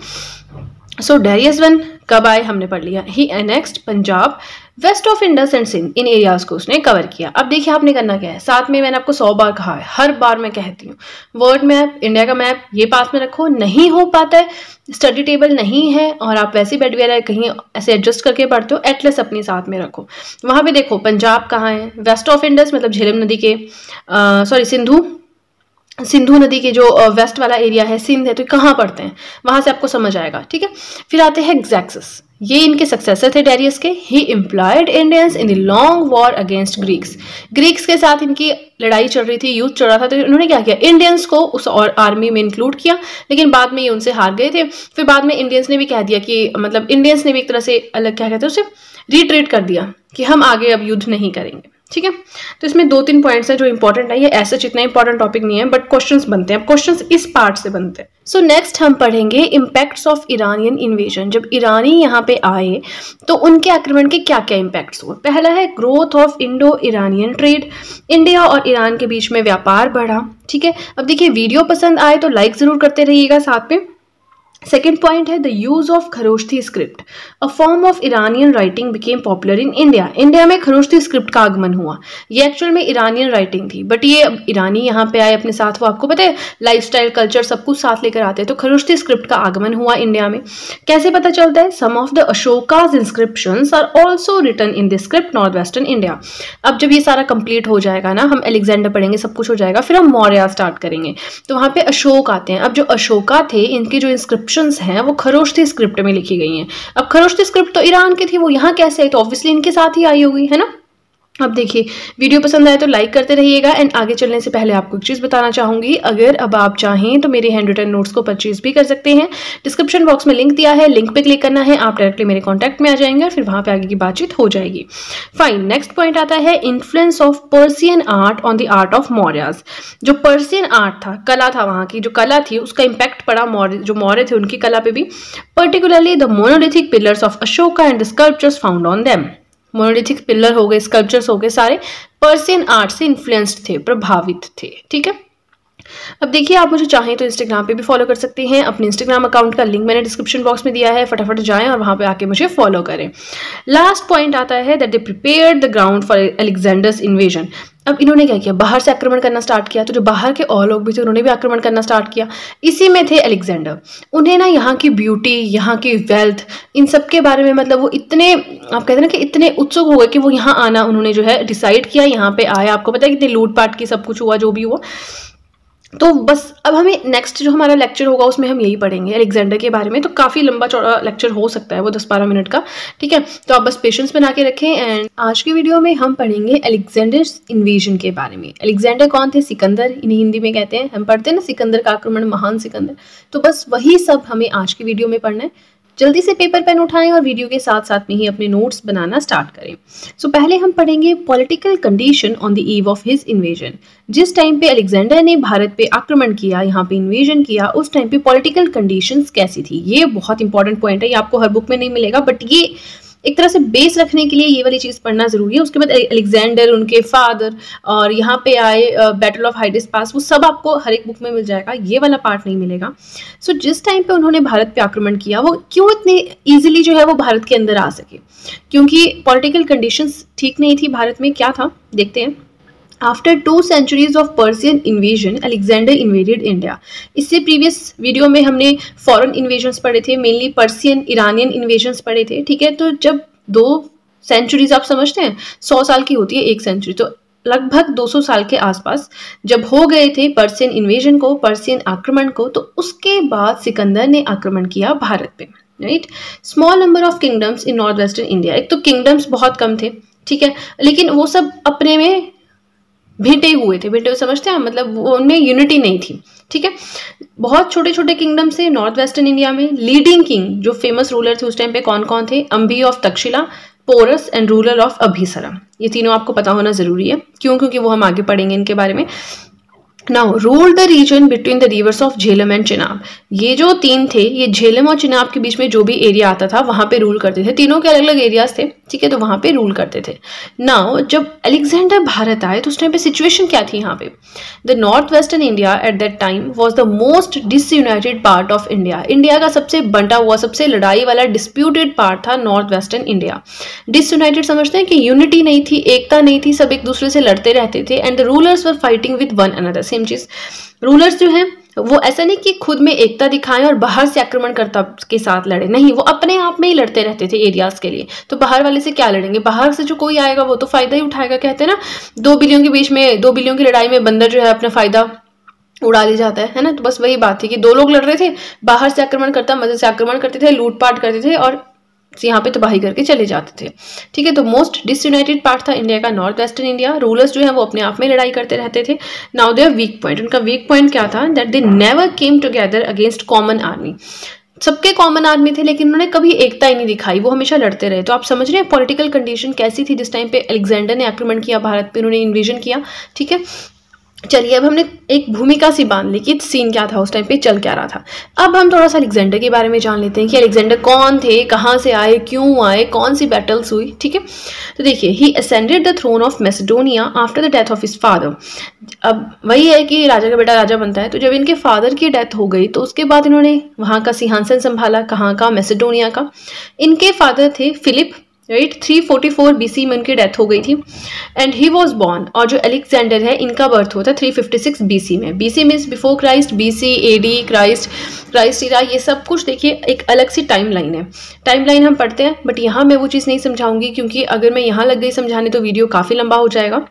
A: सो डेरियस I कब आए हमने पढ़ लिया। He annexed Punjab, west of Indus and Sindh, इन एरियाज को उसने कवर किया। अब देखिए आपने करना क्या है, साथ में मैंने आपको 100 बार कहा है, हर बार मैं कहती हूँ, वर्ल्ड मैप, इंडिया का मैप ये पास में रखो। नहीं हो पाता है, स्टडी टेबल नहीं है और आप वैसे बेड वगैरह कहीं ऐसे एडजस्ट करके पढ़ते हो, एटलस अपने साथ में रखो। वहां पे देखो पंजाब कहाँ है, वेस्ट ऑफ इंडस मतलब झेलम नदी के, सॉरी सिंधु, सिंधु नदी के जो वेस्ट वाला एरिया है, सिंध है, तो कहाँ पड़ते हैं, वहां से आपको समझ आएगा, ठीक है। फिर आते हैं ज़ैक्सस, ये इनके सक्सेसर थे डेरियस के। He employed Indians in the long war against Greeks, Greeks के साथ इनकी लड़ाई चल रही थी, युद्ध चल रहा था, तो इन्होंने क्या किया, इंडियंस को उस और आर्मी में इंक्लूड किया, लेकिन बाद में ये उनसे हार गए थे। फिर बाद में इंडियंस ने भी कह दिया कि मतलब इंडियंस ने भी एक तरह से अलग क्या कहते हैं उसे रिट्रीट कर दिया कि हम आगे अब युद्ध नहीं करेंगे, ठीक है। तो इसमें 2-3 पॉइंट्स हैं जो इंपॉर्टेंट है, ये ऐसा जितना इंपॉर्टेंट टॉपिक नहीं है, बट क्वेश्चंस बनते हैं, अब क्वेश्चंस इस पार्ट से बनते हैं। सो नेक्स्ट हम पढ़ेंगे इम्पैक्ट्स ऑफ ईरानियन इन्वेजन। जब ईरानी यहाँ पे आए तो उनके आक्रमण के क्या क्या इम्पैक्ट्स हुए। पहला है growth of Indo Iranian trade, India और ईरान के बीच में व्यापार बढ़ा, ठीक है। अब देखिए वीडियो पसंद आए तो लाइक जरूर करते रहिएगा साथ में। सेकेंड पॉइंट है the use of Kharoshthi script, a form of Iranian writing became popular in India. India में खरोश्ती स्क्रिप्ट का आगमन हुआ, ये एक्चुअल में ईरानियन राइटिंग थी, बट ये अब ईरानी यहाँ पे आए अपने साथ, वो आपको पता है लाइफस्टाइल कल्चर सब कुछ साथ लेकर आते हैं, तो खरोश्ती स्क्रिप्ट का आगमन हुआ इंडिया में। कैसे पता चलता है, some of the Ashoka's inscriptions are also written in the script north western India. अब जब ये सारा कंप्लीट हो जाएगा ना, हम अलेक्जेंडर पढ़ेंगे, सब कुछ हो जाएगा, फिर हम मौर्य स्टार्ट करेंगे, तो वहाँ पे अशोक आते हैं। अब जो अशोका थे, इनके जो इंस्क्रिप्शंस हैं वो खरोश्ती स्क्रिप्ट में लिखी गई हैं। अब खरोश्ती स्क्रिप्ट तो ईरान की थी, वो यहाँ कैसे आई, तो ऑब्वियसली इनके साथ ही आई होगी, है ना। अब देखिए वीडियो पसंद आए तो लाइक करते रहिएगा। एंड आगे चलने से पहले आपको एक चीज़ बताना चाहूँगी, अगर अब आप चाहें तो मेरे हैंड रिटन नोट्स को परचेज भी कर सकते हैं। डिस्क्रिप्शन बॉक्स में लिंक दिया है, लिंक पे क्लिक करना है, आप डायरेक्टली मेरे कॉन्टैक्ट में आ जाएंगे और फिर वहाँ पे आगे की बातचीत हो जाएगी। फाइन, नेक्स्ट पॉइंट आता है influence of Persian art on the art of Mauryas. जो पर्सियन आर्ट था, कला था, वहाँ की जो कला थी उसका इम्पैक्ट पड़ा जो मौर्य थे उनकी कला पे भी, particularly the monolithic pillars of Ashoka and the sculptures found on them. Monolithic pillar हो गए, स्कल्पचर्स हो गए, सारे पर्सियन आर्ट से इन्फ्लुएंस्ड थे, प्रभावित थे, ठीक है। अब देखिए आप मुझे चाहें तो इंस्टाग्राम पे भी फॉलो कर सकते हैं, अपने इंस्टाग्राम अकाउंट का लिंक मैंने डिस्क्रिप्शन बॉक्स में दिया है, फटाफट जाएं और वहां पे आके मुझे फॉलो करें। लास्ट पॉइंट आता है that they prepared the ground for Alexander's invasion. अब इन्होंने क्या किया, बाहर से आक्रमण करना स्टार्ट किया, तो जो बाहर के और लोग भी थे उन्होंने भी आक्रमण करना स्टार्ट किया। इसी में थे अलेक्जेंडर। उन्हें ना यहाँ की ब्यूटी, यहाँ की वेल्थ, इन सब के बारे में मतलब वो इतने, आप कहते हैं ना कि इतने उत्सुक हो गए कि वो यहाँ आना उन्होंने जो है डिसाइड किया, यहाँ पे आया। आपको पता है कितनी लूटपाट की सब कुछ हुआ, जो भी हुआ। तो बस अब हमें नेक्स्ट जो हमारा लेक्चर होगा उसमें हम यही पढ़ेंगे अलेक्जेंडर के बारे में। तो काफ़ी लंबा चौड़ा लेक्चर हो सकता है वो 10-12 मिनट का, ठीक है। तो आप बस पेशेंस बना के रखें। एंड आज की वीडियो में हम पढ़ेंगे अलेक्जेंडर्स इन्वेजन के बारे में। अलेक्जेंडर कौन थे, सिकंदर इन्हें हिंदी में कहते हैं, हम पढ़ते हैं ना सिकंदर का आक्रमण, महान सिकंदर। तो बस वही सब हमें आज की वीडियो में पढ़ना है। जल्दी से पेपर पेन उठाएं और वीडियो के साथ साथ में ही अपने नोट्स बनाना स्टार्ट करें। सो पहले हम पढ़ेंगे political condition on the eve of his invasion. जिस टाइम पे अलेक्जेंडर ने भारत पे आक्रमण किया, यहाँ पे इन्वेजन किया, उस टाइम पे पॉलिटिकल कंडीशंस कैसी थी। ये बहुत इंपॉर्टेंट पॉइंट है, ये आपको हर बुक में नहीं मिलेगा, बट ये एक तरह से बेस रखने के लिए ये वाली चीज़ पढ़ना जरूरी है। उसके बाद अलेक्जेंडर, उनके फादर, और यहाँ पे आए बैटल ऑफ हाइडेस पास, वो सब आपको हर एक बुक में मिल जाएगा, ये वाला पार्ट नहीं मिलेगा। सो जिस टाइम पे उन्होंने भारत पे आक्रमण किया, वो क्यों इतने ईजिली जो है वो भारत के अंदर आ सके, क्योंकि पॉलिटिकल कंडीशंस ठीक नहीं थी भारत में। क्या था देखते हैं। After 2 centuries of Persian invasion Alexander invaded India. इससे प्रीवियस वीडियो में हमने फॉरेन इन्वेजन्स पढ़े थे, मेनली पर्सियन ईरानियन इन्वेजन्स पढ़े थे, ठीक है। तो जब 2 centuries आप समझते हैं 100 साल की होती है 1 century, तो लगभग 200 साल के आसपास जब हो गए थे पर्सियन इन्वेजन को, पर्सियन आक्रमण को, तो उसके बाद सिकंदर ने आक्रमण किया भारत पे, right. Small number of kingdoms in north western India. एक तो किंगडम्स बहुत कम थे, ठीक है, लेकिन वो सब अपने में भेंटे हुए थे, भेंटे समझते हैं, मतलब उनमें यूनिटी नहीं थी, ठीक है। बहुत छोटे छोटे किंगडम से नॉर्थ वेस्टर्न इंडिया में। लीडिंग किंग जो फेमस रूलर थे उस टाइम पे कौन कौन थे, Ambhi of Takshashila, Porus and ruler of Abhisara. ये तीनों आपको पता होना जरूरी है, क्यों, क्योंकि वो हम आगे पढ़ेंगे इनके बारे में। Now rule the region between the reverse of Jhelum and Chenab. ये जो 3 थे, ये झेलम और चिनाब के बीच में जो भी एरिया आता था वहां पे रूल करते थे। तीनों के अलग अलग एरियाज थे, ठीक है, तो वहां पे रूल करते थे। नाउ जब अलेक्जेंडर भारत आए तो उस टाइम पे सिचुएशन क्या थी यहाँ पे। The north western India at that time was the most disunited part of India. India का सबसे बंटा हुआ, सबसे लड़ाई वाला, डिस्प्यूटेड पार्ट था नॉर्थ वेस्टर्न इंडिया। डिसयूनाइटेड समझते हैं कि यूनिटी नहीं थी, एकता नहीं थी, सब एक दूसरे से लड़ते रहते थे। And the rulers were fighting with one another. Same चीज, रूलर्स जो हैं वो ऐसा नहीं कि खुद में एकता दिखाएं और बाहर से आक्रमणकर्ता के साथ लड़े, नहीं, वो अपने आप में ही लड़ते रहते थे एरियाज के लिए। तो बाहर वाले से क्या लड़ेंगे, बाहर से जो कोई आएगा वो तो फायदा ही उठाएगा। कहते हैं ना 2 बिलियन के बीच में, 2 बिलियन की लड़ाई में बंदर जो है अपना फायदा उड़ा ले जाता है ना। तो बस वही बात थी कि दो लोग लड़ रहे थे, बाहर से आक्रमण करता मजे से आक्रमण करते थे, लूटपाट करते थे और यहाँ पे तबाही करके चले जाते थे। ठीक है, तो मोस्ट डिसयूनाइटेड पार्ट था इंडिया का नॉर्थ वेस्टर्न इंडिया। रूलर्स जो है वो अपने आप में लड़ाई करते रहते थे। नाउ देयर वीक पॉइंट, उनका वीक पॉइंट क्या था, that they never came together against common army. सबके कॉमन आर्मी थे लेकिन उन्होंने कभी एकता ही नहीं दिखाई, वो हमेशा लड़ते रहे। तो आप समझ रहे हैं पॉलिटिकल कंडीशन कैसी थी जिस टाइम पे अलेक्जेंडर ने आक्रमण किया भारत पे, उन्होंने इन्वेजन किया। ठीक है, चलिए अब हमने एक भूमिका सी बांध ली कि सीन क्या था उस टाइम पे, चल क्या रहा था। अब हम थोड़ा सा अलेक्जेंडर के बारे में जान लेते हैं कि अलेक्जेंडर कौन थे, कहाँ से आए, क्यों आए, कौन सी बैटल्स हुई। ठीक है, तो देखिए, he ascended the throne of Macedonia after the death of his father. अब वही है कि राजा का बेटा राजा बनता है, तो जब इनके फादर की डेथ हो गई तो उसके बाद इन्होंने वहाँ का सिंहासन संभाला। कहाँ का, मैसेडोनिया का। इनके फादर थे फिलिप, राइट। 344 बीसी में उनकी डेथ हो गई थी एंड ही वॉज बॉर्न। और जो अलेक्जेंडर है इनका बर्थ हुआ था 356 बीसी में। BC means before Christ, BC, AD, Christ, Christ era, ये सब कुछ देखिए एक अलग सी टाइम लाइन है। टाइम लाइन हम पढ़ते हैं बट यहाँ मैं वो चीज़ नहीं समझाऊंगी क्योंकि अगर मैं यहाँ लग गई समझाने तो वीडियो काफ़ी लंबा हो जाएगा।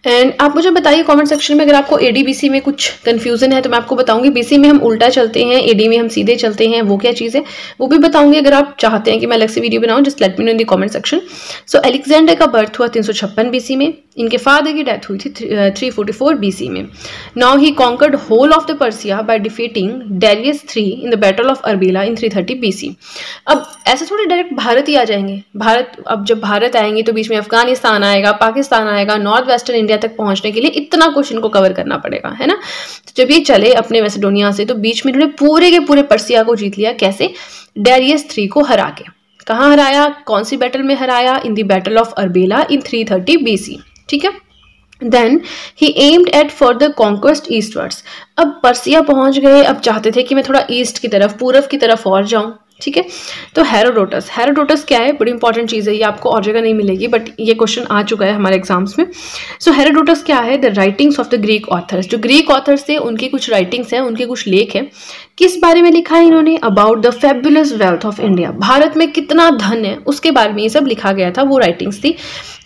A: एंड आप मुझे बताइए कमेंट सेक्शन में अगर आपको एडी बीसी में कुछ कंफ्यूजन है तो मैं आपको बताऊंगी। बीसी में हम उल्टा चलते हैं, एडी में हम सीधे चलते हैं, वो क्या चीज़ है वो भी बताऊंगी। अगर आप चाहते हैं कि मैं अलग से वीडियो बनाऊं, just let me know in the comment section. So Alexander का बर्थ हुआ 356 बीसी में, इनके फादर की डेथ हुई थी 344 बीसी में। Now he conquered whole of the Persia by defeating Darius III in the battle of Arbela in 330 BC. अब ऐसे थोड़ी डायरेक्ट भारत ही आ जाएंगे। भारत, अब जब भारत आएंगे तो बीच में अफगानिस्तान आएगा, पाकिस्तान आएगा, नॉर्थ वेस्टर्न इंडिया तक पहुंचने के लिए इतना कुछ इनको कवर करना पड़ेगा, है ना। तो जब ये चले अपने मैसेडोनिया से तो बीच में इन्होंने पूरे के पूरे पर्सिया को जीत लिया। कैसे, डेरियस III को हरा के। कहाँ हराया, कौन सी बैटल में हराया, in the battle of Arbela in 330 BC. ठीक है, then he aimed at further conquest eastwards. अब पर्सिया पहुंच गए, अब चाहते थे कि मैं थोड़ा ईस्ट की तरफ, पूरब की तरफ और जाऊं। ठीक है, तो हेरोडोटस, हेरोडोटस क्या है, बड़ी इंपॉर्टेंट चीज़ है, ये आपको और जगह नहीं मिलेगी बट ये क्वेश्चन आ चुका है हमारे एग्जाम्स में। सो हेरोडोटस क्या है, the writings of the Greek authors. जो ग्रीक ऑथर्स थे उनकी कुछ राइटिंग्स हैं, उनके कुछ लेख हैं। किस बारे में लिखा है इन्होंने, about the fabulous wealth of India. Bharat में कितना धन है उसके बारे में ये सब लिखा गया था, वो राइटिंग्स थी।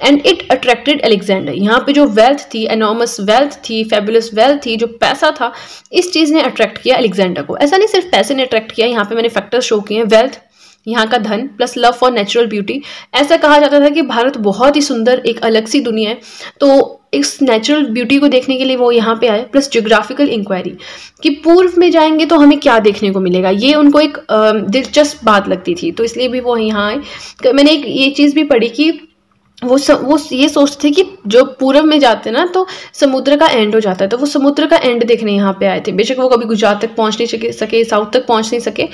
A: And it attracted Alexander. यहाँ पे जो वेल्थ थी, एनॉर्मस वेल्थ थी, फेबुलस वेल्थ थी, जो पैसा था, इस चीज़ ने अट्रैक्ट किया अलेक्जेंडर को। ऐसा नहीं सिर्फ पैसे ने अट्रैक्ट किया, यहाँ पे मैंने फैक्टर्स शो किए हैं, वेल्थ, यहाँ का धन, plus love for natural beauty. ऐसा कहा जाता था कि भारत बहुत ही सुंदर एक अलग सी दुनिया है, तो इस नेचुरल ब्यूटी को देखने के लिए वो यहाँ पे आए। प्लस ज्योग्राफिकल इंक्वायरी कि पूर्व में जाएंगे तो हमें क्या देखने को मिलेगा, ये उनको एक दिलचस्प बात लगती थी, तो इसलिए भी वो यहाँ आए। मैंने एक ये चीज़ भी पढ़ी कि वो ये सोचते थे कि जो पूरब में जाते ना तो समुद्र का एंड हो जाता है, तो वो समुद्र का एंड देखने यहाँ पे आए थे। बेशक वो कभी गुजरात तक पहुँच नहीं सके, साउथ तक पहुँच नहीं सके,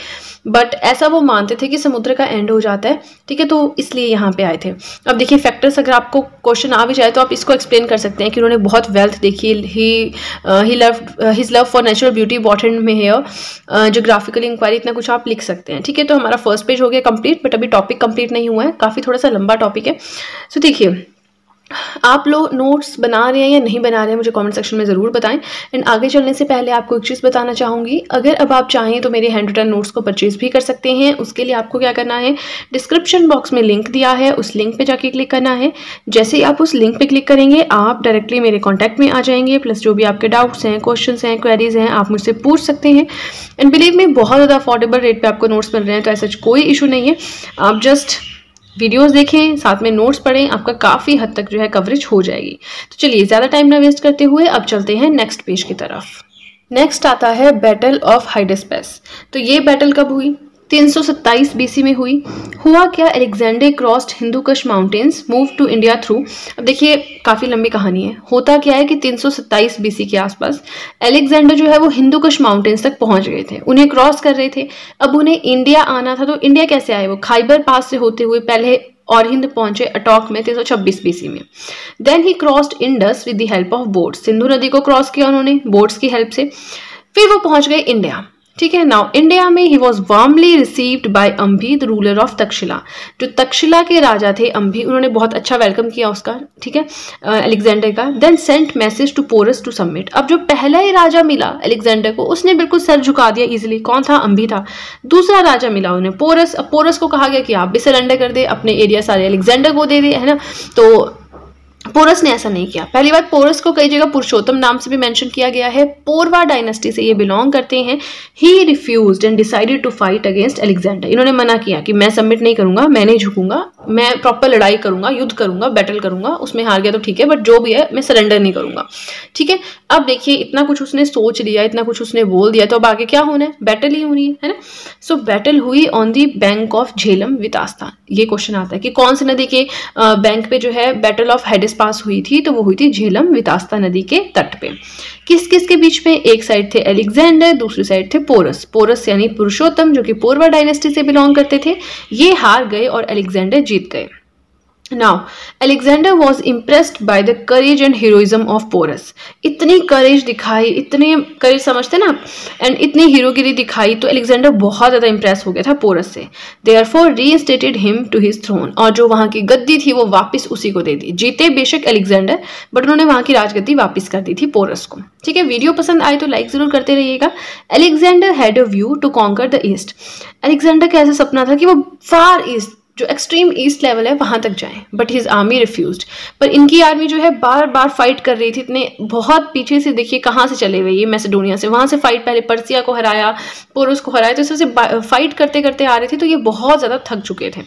A: बट ऐसा वो मानते थे कि समुद्र का एंड हो जाता है। ठीक है, तो इसलिए यहाँ पे आए थे। अब देखिए फैक्टर्स, अगर आपको क्वेश्चन आ भी जाए तो आप इसको एक्सप्लेन कर सकते हैं कि उन्होंने बहुत वेल्थ देखी, his love for natural beauty important में है, ज्योग्राफिकल इंक्वायरी, इतना कुछ आप लिख सकते हैं। ठीक है, तो हमारा फर्स्ट पेज हो गया कंप्लीट, बट अभी टॉपिक कंप्लीट नहीं हुआ है, काफ़ी थोड़ा सा लंबा टॉपिक है। तो देखिए आप लोग नोट्स बना रहे हैं या नहीं बना रहे हैं मुझे कमेंट सेक्शन में ज़रूर बताएं। एंड आगे चलने से पहले आपको एक चीज़ बताना चाहूँगी, अगर अब आप चाहें तो मेरे हैंड रिटन नोट्स को परचेज भी कर सकते हैं। उसके लिए आपको क्या करना है, डिस्क्रिप्शन बॉक्स में लिंक दिया है, उस लिंक पे जाके क्लिक करना है। जैसे ही आप उस लिंक पे क्लिक करेंगे आप डायरेक्टली मेरे कॉन्टैक्ट में आ जाएंगे। प्लस जो भी आपके डाउट्स हैं, क्वेश्चन हैं, क्वेरीज हैं, आप मुझसे पूछ सकते हैं। एंड बिलीव में बहुत ज़्यादा अफोर्डेबल रेट पर आपको नोट्स मिल रहे हैं, तो ऐसा कोई इशू नहीं है। आप जस्ट वीडियोस देखें, साथ में नोट्स पढ़ें, आपका काफ़ी हद तक जो है कवरेज हो जाएगी। तो चलिए ज़्यादा टाइम ना वेस्ट करते हुए अब चलते हैं नेक्स्ट पेज की तरफ। नेक्स्ट आता है बैटल ऑफ हाइडेस्पेस। तो ये बैटल कब हुई, 327 बीसी में हुई। हुआ क्या, Alexander crossed Hindu Kush mountains, move to India through. अब देखिए काफ़ी लंबी कहानी है। होता क्या है कि 327 बीसी के आसपास अलेक्जेंडर जो है वो हिंदू कुश माउंटेन्स तक पहुंच गए थे, उन्हें क्रॉस कर रहे थे। अब उन्हें इंडिया आना था, तो इंडिया कैसे आए, वो खाइबर पास से होते हुए पहले और हिंद पहुंचे अटॉक में 326 बीसी में। Then he crossed Indus with the help of boats. Sindhu नदी को क्रॉस किया उन्होंने बोट्स की हेल्प से, फिर वो पहुंच गए इंडिया। ठीक है, नाउ इंडिया में he was warmly received by Ambhi the ruler of Taxila. जो तक्षशिला के राजा थे अंभी, उन्होंने बहुत अच्छा वेलकम किया उसका, ठीक है, अलेक्जेंडर का। Then sent message to Porus to submit. अब जो पहला ही राजा मिला अलेक्जेंडर को, उसने बिल्कुल सर झुका दिया इजिली। कौन था, अंभी था। दूसरा राजा मिला उन्हें पोरस। अब पोरस को कहा गया कि आप भी सरेंडर कर दे, अपने एरिया सारे अलेक्जेंडर को दे दे, है ना। तो पोरस ने ऐसा नहीं किया। पहली बात, पोरस को कई जगह पुरुषोत्तम नाम से भी मेंशन किया गया है। पोरवा डायनेस्टी से ये बिलोंग करते हैं। He refused and decided to fight against Alexander. इन्होंने मना किया कि मैं सबमिट नहीं करूंगा, मैं नहीं झुकूंगा, मैं प्रॉपर लड़ाई करूंगा, युद्ध करूंगा, बैटल करूंगा, उसमें हार गया तो ठीक है, बट जो भी है मैं सरेंडर नहीं करूंगा। ठीक है, अब देखिए इतना कुछ उसने सोच लिया, इतना कुछ उसने बोल दिया, तो अब आगे क्या होना है, बैटल ही होनी है ना। सो बैटल हुई on the bank of Jhelum with आस्था। ये क्वेश्चन आता है कि कौन सी नदी के बैंक पे जो है बैटल ऑफ हेडिस पास हुई थी, तो वो हुई थी झेलम वितास्ता नदी के तट पे। किस किस के बीच में, एक साइड थे अलेक्जेंडर, दूसरी साइड थे पोरस। पोरस यानी पुरुषोत्तम जो कि पोरवा डायनेस्टी से बिलोंग करते थे, ये हार गए और अलेक्जेंडर जीत गए। Now, Alexander was impressed by the courage and heroism of Porus. इतनी करेज दिखाई, इतने करेज समझते ना, एंड इतनी हीरोगिरी दिखाई, तो अलेक्जेंडर बहुत ज़्यादा इंप्रेस हो गया था पोरस से। Therefore, reinstated him to his throne. और जो वहाँ की गद्दी थी वो वापस उसी को दे दी। जीते बेशक अलेक्जेंडर, बट उन्होंने वहाँ की राजगद्दी वापस कर दी थी पोरस को। ठीक है, वीडियो पसंद आए तो लाइक जरूर करते रहिएगा। Alexander had a view to conquer the east. Alexander का ऐसा सपना था कि वो फार ईस्ट, जो एक्सट्रीम ईस्ट लेवल है वहां तक जाएं, बट हिज आर्मी रिफ्यूज्ड। पर इनकी आर्मी जो है बार बार फाइट कर रही थी, इतने बहुत पीछे से, देखिए कहाँ से चले हुए ये, मैसेडोनिया से, वहां से फाइट, पहले पर्सिया को हराया, पोरस को हराया, तो इस तरह से फाइट करते करते आ रहे थे, तो ये बहुत ज्यादा थक चुके थे,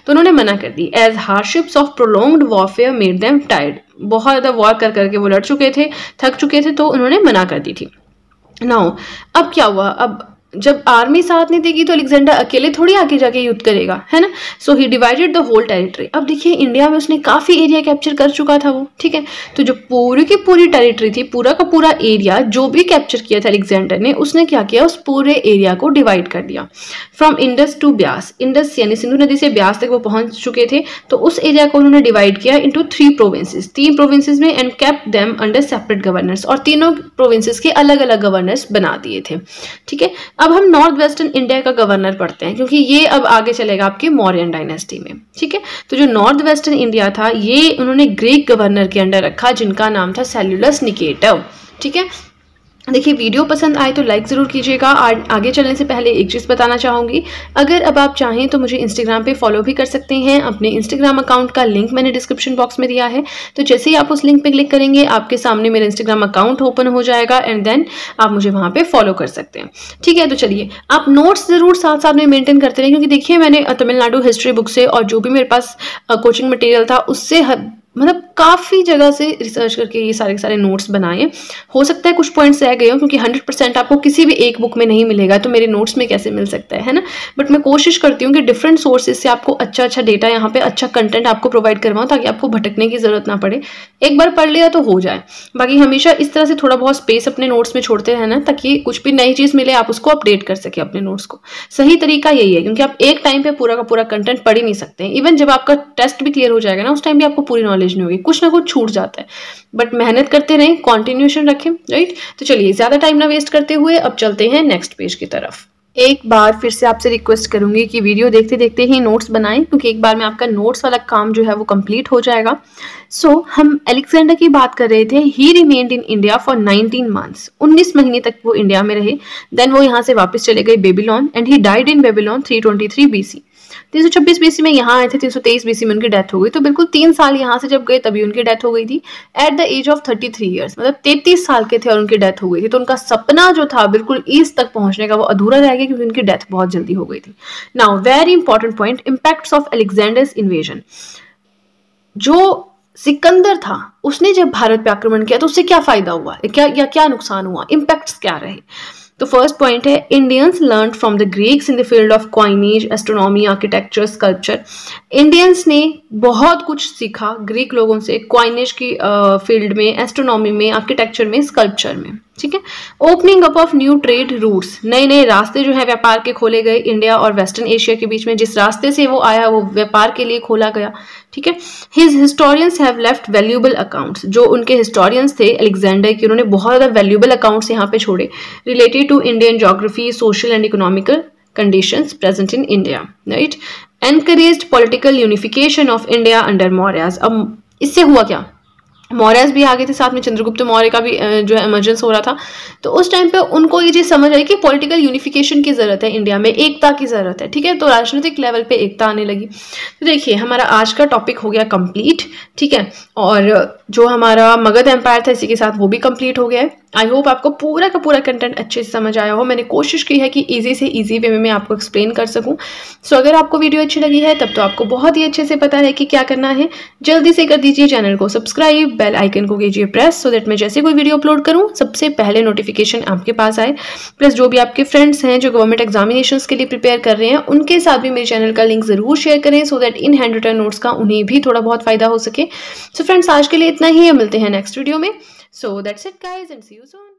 A: तो उन्होंने मना कर दी। As hardships of prolonged warfare made them tired. बहुत ज्यादा वॉर कर करके वो लड़ चुके थे, थक चुके थे, तो उन्होंने मना कर दी थी। नाउ अब क्या हुआ, अब जब आर्मी साथ नहीं देगी तो अलेक्जेंडर अकेले थोड़ी आगे जाके युद्ध करेगा, है ना। सो ही डिवाइडेड द होल टेरिटरी। अब देखिए इंडिया में उसने काफी एरिया कैप्चर कर चुका था वो, ठीक है, तो जो पूरी की पूरी टेरिटरी थी, पूरा का पूरा एरिया जो भी कैप्चर किया था अलेक्जेंडर ने, उसने क्या किया, उस पूरे एरिया को डिवाइड कर दिया। From Indus to Beas, Indus यानी सिंधु नदी से ब्यास तक वो पहुंच चुके थे, तो उस एरिया को उन्होंने डिवाइड किया इंटू 3 प्रोविंसेस, 3 प्रोविंसेस में, and kept them under separate governors, और तीनों प्रोविंसेस के अलग अलग गवर्नर्स बना दिए थे। ठीक है, अब हम नॉर्थ वेस्टर्न इंडिया का गवर्नर पढ़ते हैं, क्योंकि ये अब आगे चलेगा आपके मौर्यन डायनेस्टी में। ठीक है, तो जो नॉर्थ वेस्टर्न इंडिया था, ये उन्होंने ग्रीक गवर्नर के अंडर रखा, जिनका नाम था सेल्यूलस निकेटर। ठीक है, देखिए वीडियो पसंद आए तो लाइक ज़रूर कीजिएगा। आगे चलने से पहले एक चीज़ बताना चाहूँगी, अगर अब आप चाहें तो मुझे इंस्टाग्राम पे फॉलो भी कर सकते हैं। अपने इंस्टाग्राम अकाउंट का लिंक मैंने डिस्क्रिप्शन बॉक्स में दिया है, तो जैसे ही आप उस लिंक पे क्लिक करेंगे आपके सामने मेरा इंस्टाग्राम अकाउंट ओपन हो जाएगा, एंड देन आप मुझे वहाँ पे फॉलो कर सकते हैं। ठीक है, तो चलिए आप नोट्स ज़रूर साथ साथ में मेंटेन करते रहें, क्योंकि देखिए मैंने तमिलनाडु हिस्ट्री बुक से और जो भी मेरे पास कोचिंग मटेरियल था उससे मतलब काफ़ी जगह से रिसर्च करके ये सारे के सारे नोट्स बनाए। हो सकता है कुछ पॉइंट्स रह गए हो, क्योंकि 100% आपको किसी भी एक बुक में नहीं मिलेगा, तो मेरे नोट्स में कैसे मिल सकता है ना। बट मैं कोशिश करती हूँ कि डिफरेंट सोर्सेज से आपको अच्छा अच्छा डेटा, यहाँ पे अच्छा कंटेंट आपको प्रोवाइड करवाऊँ, ताकि आपको भटकने की जरूरत ना पड़े। एक बार पढ़ लिया तो हो जाए, बाकी हमेशा इस तरह से थोड़ा बहुत स्पेस अपने नोट्स में छोड़ते रहना, ताकि कुछ भी नई चीज़ मिले आप उसको अपडेट कर सके अपने नोट्स को। सही तरीका यही है, क्योंकि आप एक टाइम पे पूरा का पूरा कंटेंट पढ़ ही नहीं सकते। इवन जब आपका टेस्ट भी क्लियर हो जाएगा ना, उस टाइम भी आपको पूरी नॉलेज नहीं होगी, कुछ ना कुछ छूट जाता है। बट मेहनत करते रहें, कॉन्टिन्यूएशन रखें, राइट। तो चलिए ज्यादा टाइम ना वेस्ट करते हुए अब चलते हैं नेक्स्ट पेज की तरफ। एक बार फिर से आपसे रिक्वेस्ट करूंगी कि वीडियो देखते देखते ही नोट्स बनाएं, क्योंकि एक बार में आपका नोट्स वाला काम जो है वो कंप्लीट हो जाएगा। सो हम अलेक्जेंडर की बात कर रहे थे। ही remained in India for 19 months, 19 महीने तक वो इंडिया में रहे। देन वो यहाँ से वापस चले गए Babylon, and he died in Babylon 323 BC। 326 BC में यहाँ आए थे, 323 BC में उनकी डेथ हो गई। तो बिल्कुल 3 साल यहाँ से जब गए तभी उनकी डेथ हो गई थी, at the age of 33 years, मतलब 33 साल के थे और उनकी डेथ हो गई थी। तो उनका सपना जो था बिल्कुल ईस्ट तक पहुंचने का, वो अधूरा रह गया, क्योंकि उनकी डेथ बहुत जल्दी हो गई थी। Now very important point, impacts of Alexander's invasion. जो सिकंदर था उसने जब भारत पे आक्रमण किया तो उससे क्या फायदा हुआ, क्या नुकसान हुआ, इम्पैक्ट्स क्या रहे। तो फर्स्ट पॉइंट है, Indians learn from the Greeks in the field of coinage, astronomy, architecture, sculpture. Indians ने बहुत कुछ सीखा ग्रीक लोगों से, कॉइनेज की फील्ड में, एस्ट्रोनॉमी में, आर्किटेक्चर में, स्कल्पचर में। ठीक है, opening up of new trade routes, नए नए रास्ते जो है व्यापार के खोले गए इंडिया और वेस्टर्न एशिया के बीच में। जिस रास्ते से वो आया वो व्यापार के लिए खोला गया। ठीक है, his historians have left valuable accounts, जो उनके हिस्टोरियंस थे अलेक्जेंडर की, उन्होंने बहुत ज़्यादा वैल्यूएबल अकाउंट्स यहाँ पे छोड़े, related to Indian geography, social and economical conditions present in India, right. Encouraged political unification of India under Mauryas. अब इससे हुआ क्या, मौर्यस भी आ गए थे साथ में, चंद्रगुप्त मौर्य का भी जो है इमर्जेंस हो रहा था। तो उस टाइम पे उनको ये चीज़ समझ आई कि पॉलिटिकल यूनिफिकेशन की ज़रूरत है, इंडिया में एकता की ज़रूरत है, ठीक है। तो राजनीतिक लेवल पे एकता आने लगी। तो देखिए हमारा आज का टॉपिक हो गया कंप्लीट, ठीक है। और जो हमारा मगध एम्पायर था इसी के साथ वो भी कंप्लीट हो गया है। आई होप आपको पूरा का पूरा कंटेंट अच्छे से समझ आया हो। मैंने कोशिश की है कि ईजी से ईजी वे में मैं आपको एक्सप्लेन कर सकूं। सो अगर आपको वीडियो अच्छी लगी है तब तो आपको बहुत ही अच्छे से पता है कि क्या करना है। जल्दी से कर दीजिए चैनल को सब्सक्राइब, बेल आइकन को कीजिए प्रेस, सो दैट मैं जैसे कोई वीडियो अपलोड करूं सबसे पहले नोटिफिकेशन आपके पास आए। प्लस जो भी आपके फ्रेंड्स हैं जो गवर्नमेंट एग्जामिनेशंस के लिए प्रिपेयर कर रहे हैं उनके साथ भी मेरे चैनल का लिंक ज़रूर शेयर करें, so that in handwritten notes का उन्हें भी थोड़ा बहुत फायदा हो सके। सो फ्रेंड्स आज के लिए इतना ही है, मिलते हैं नेक्स्ट वीडियो में। So that's it guys and see you soon.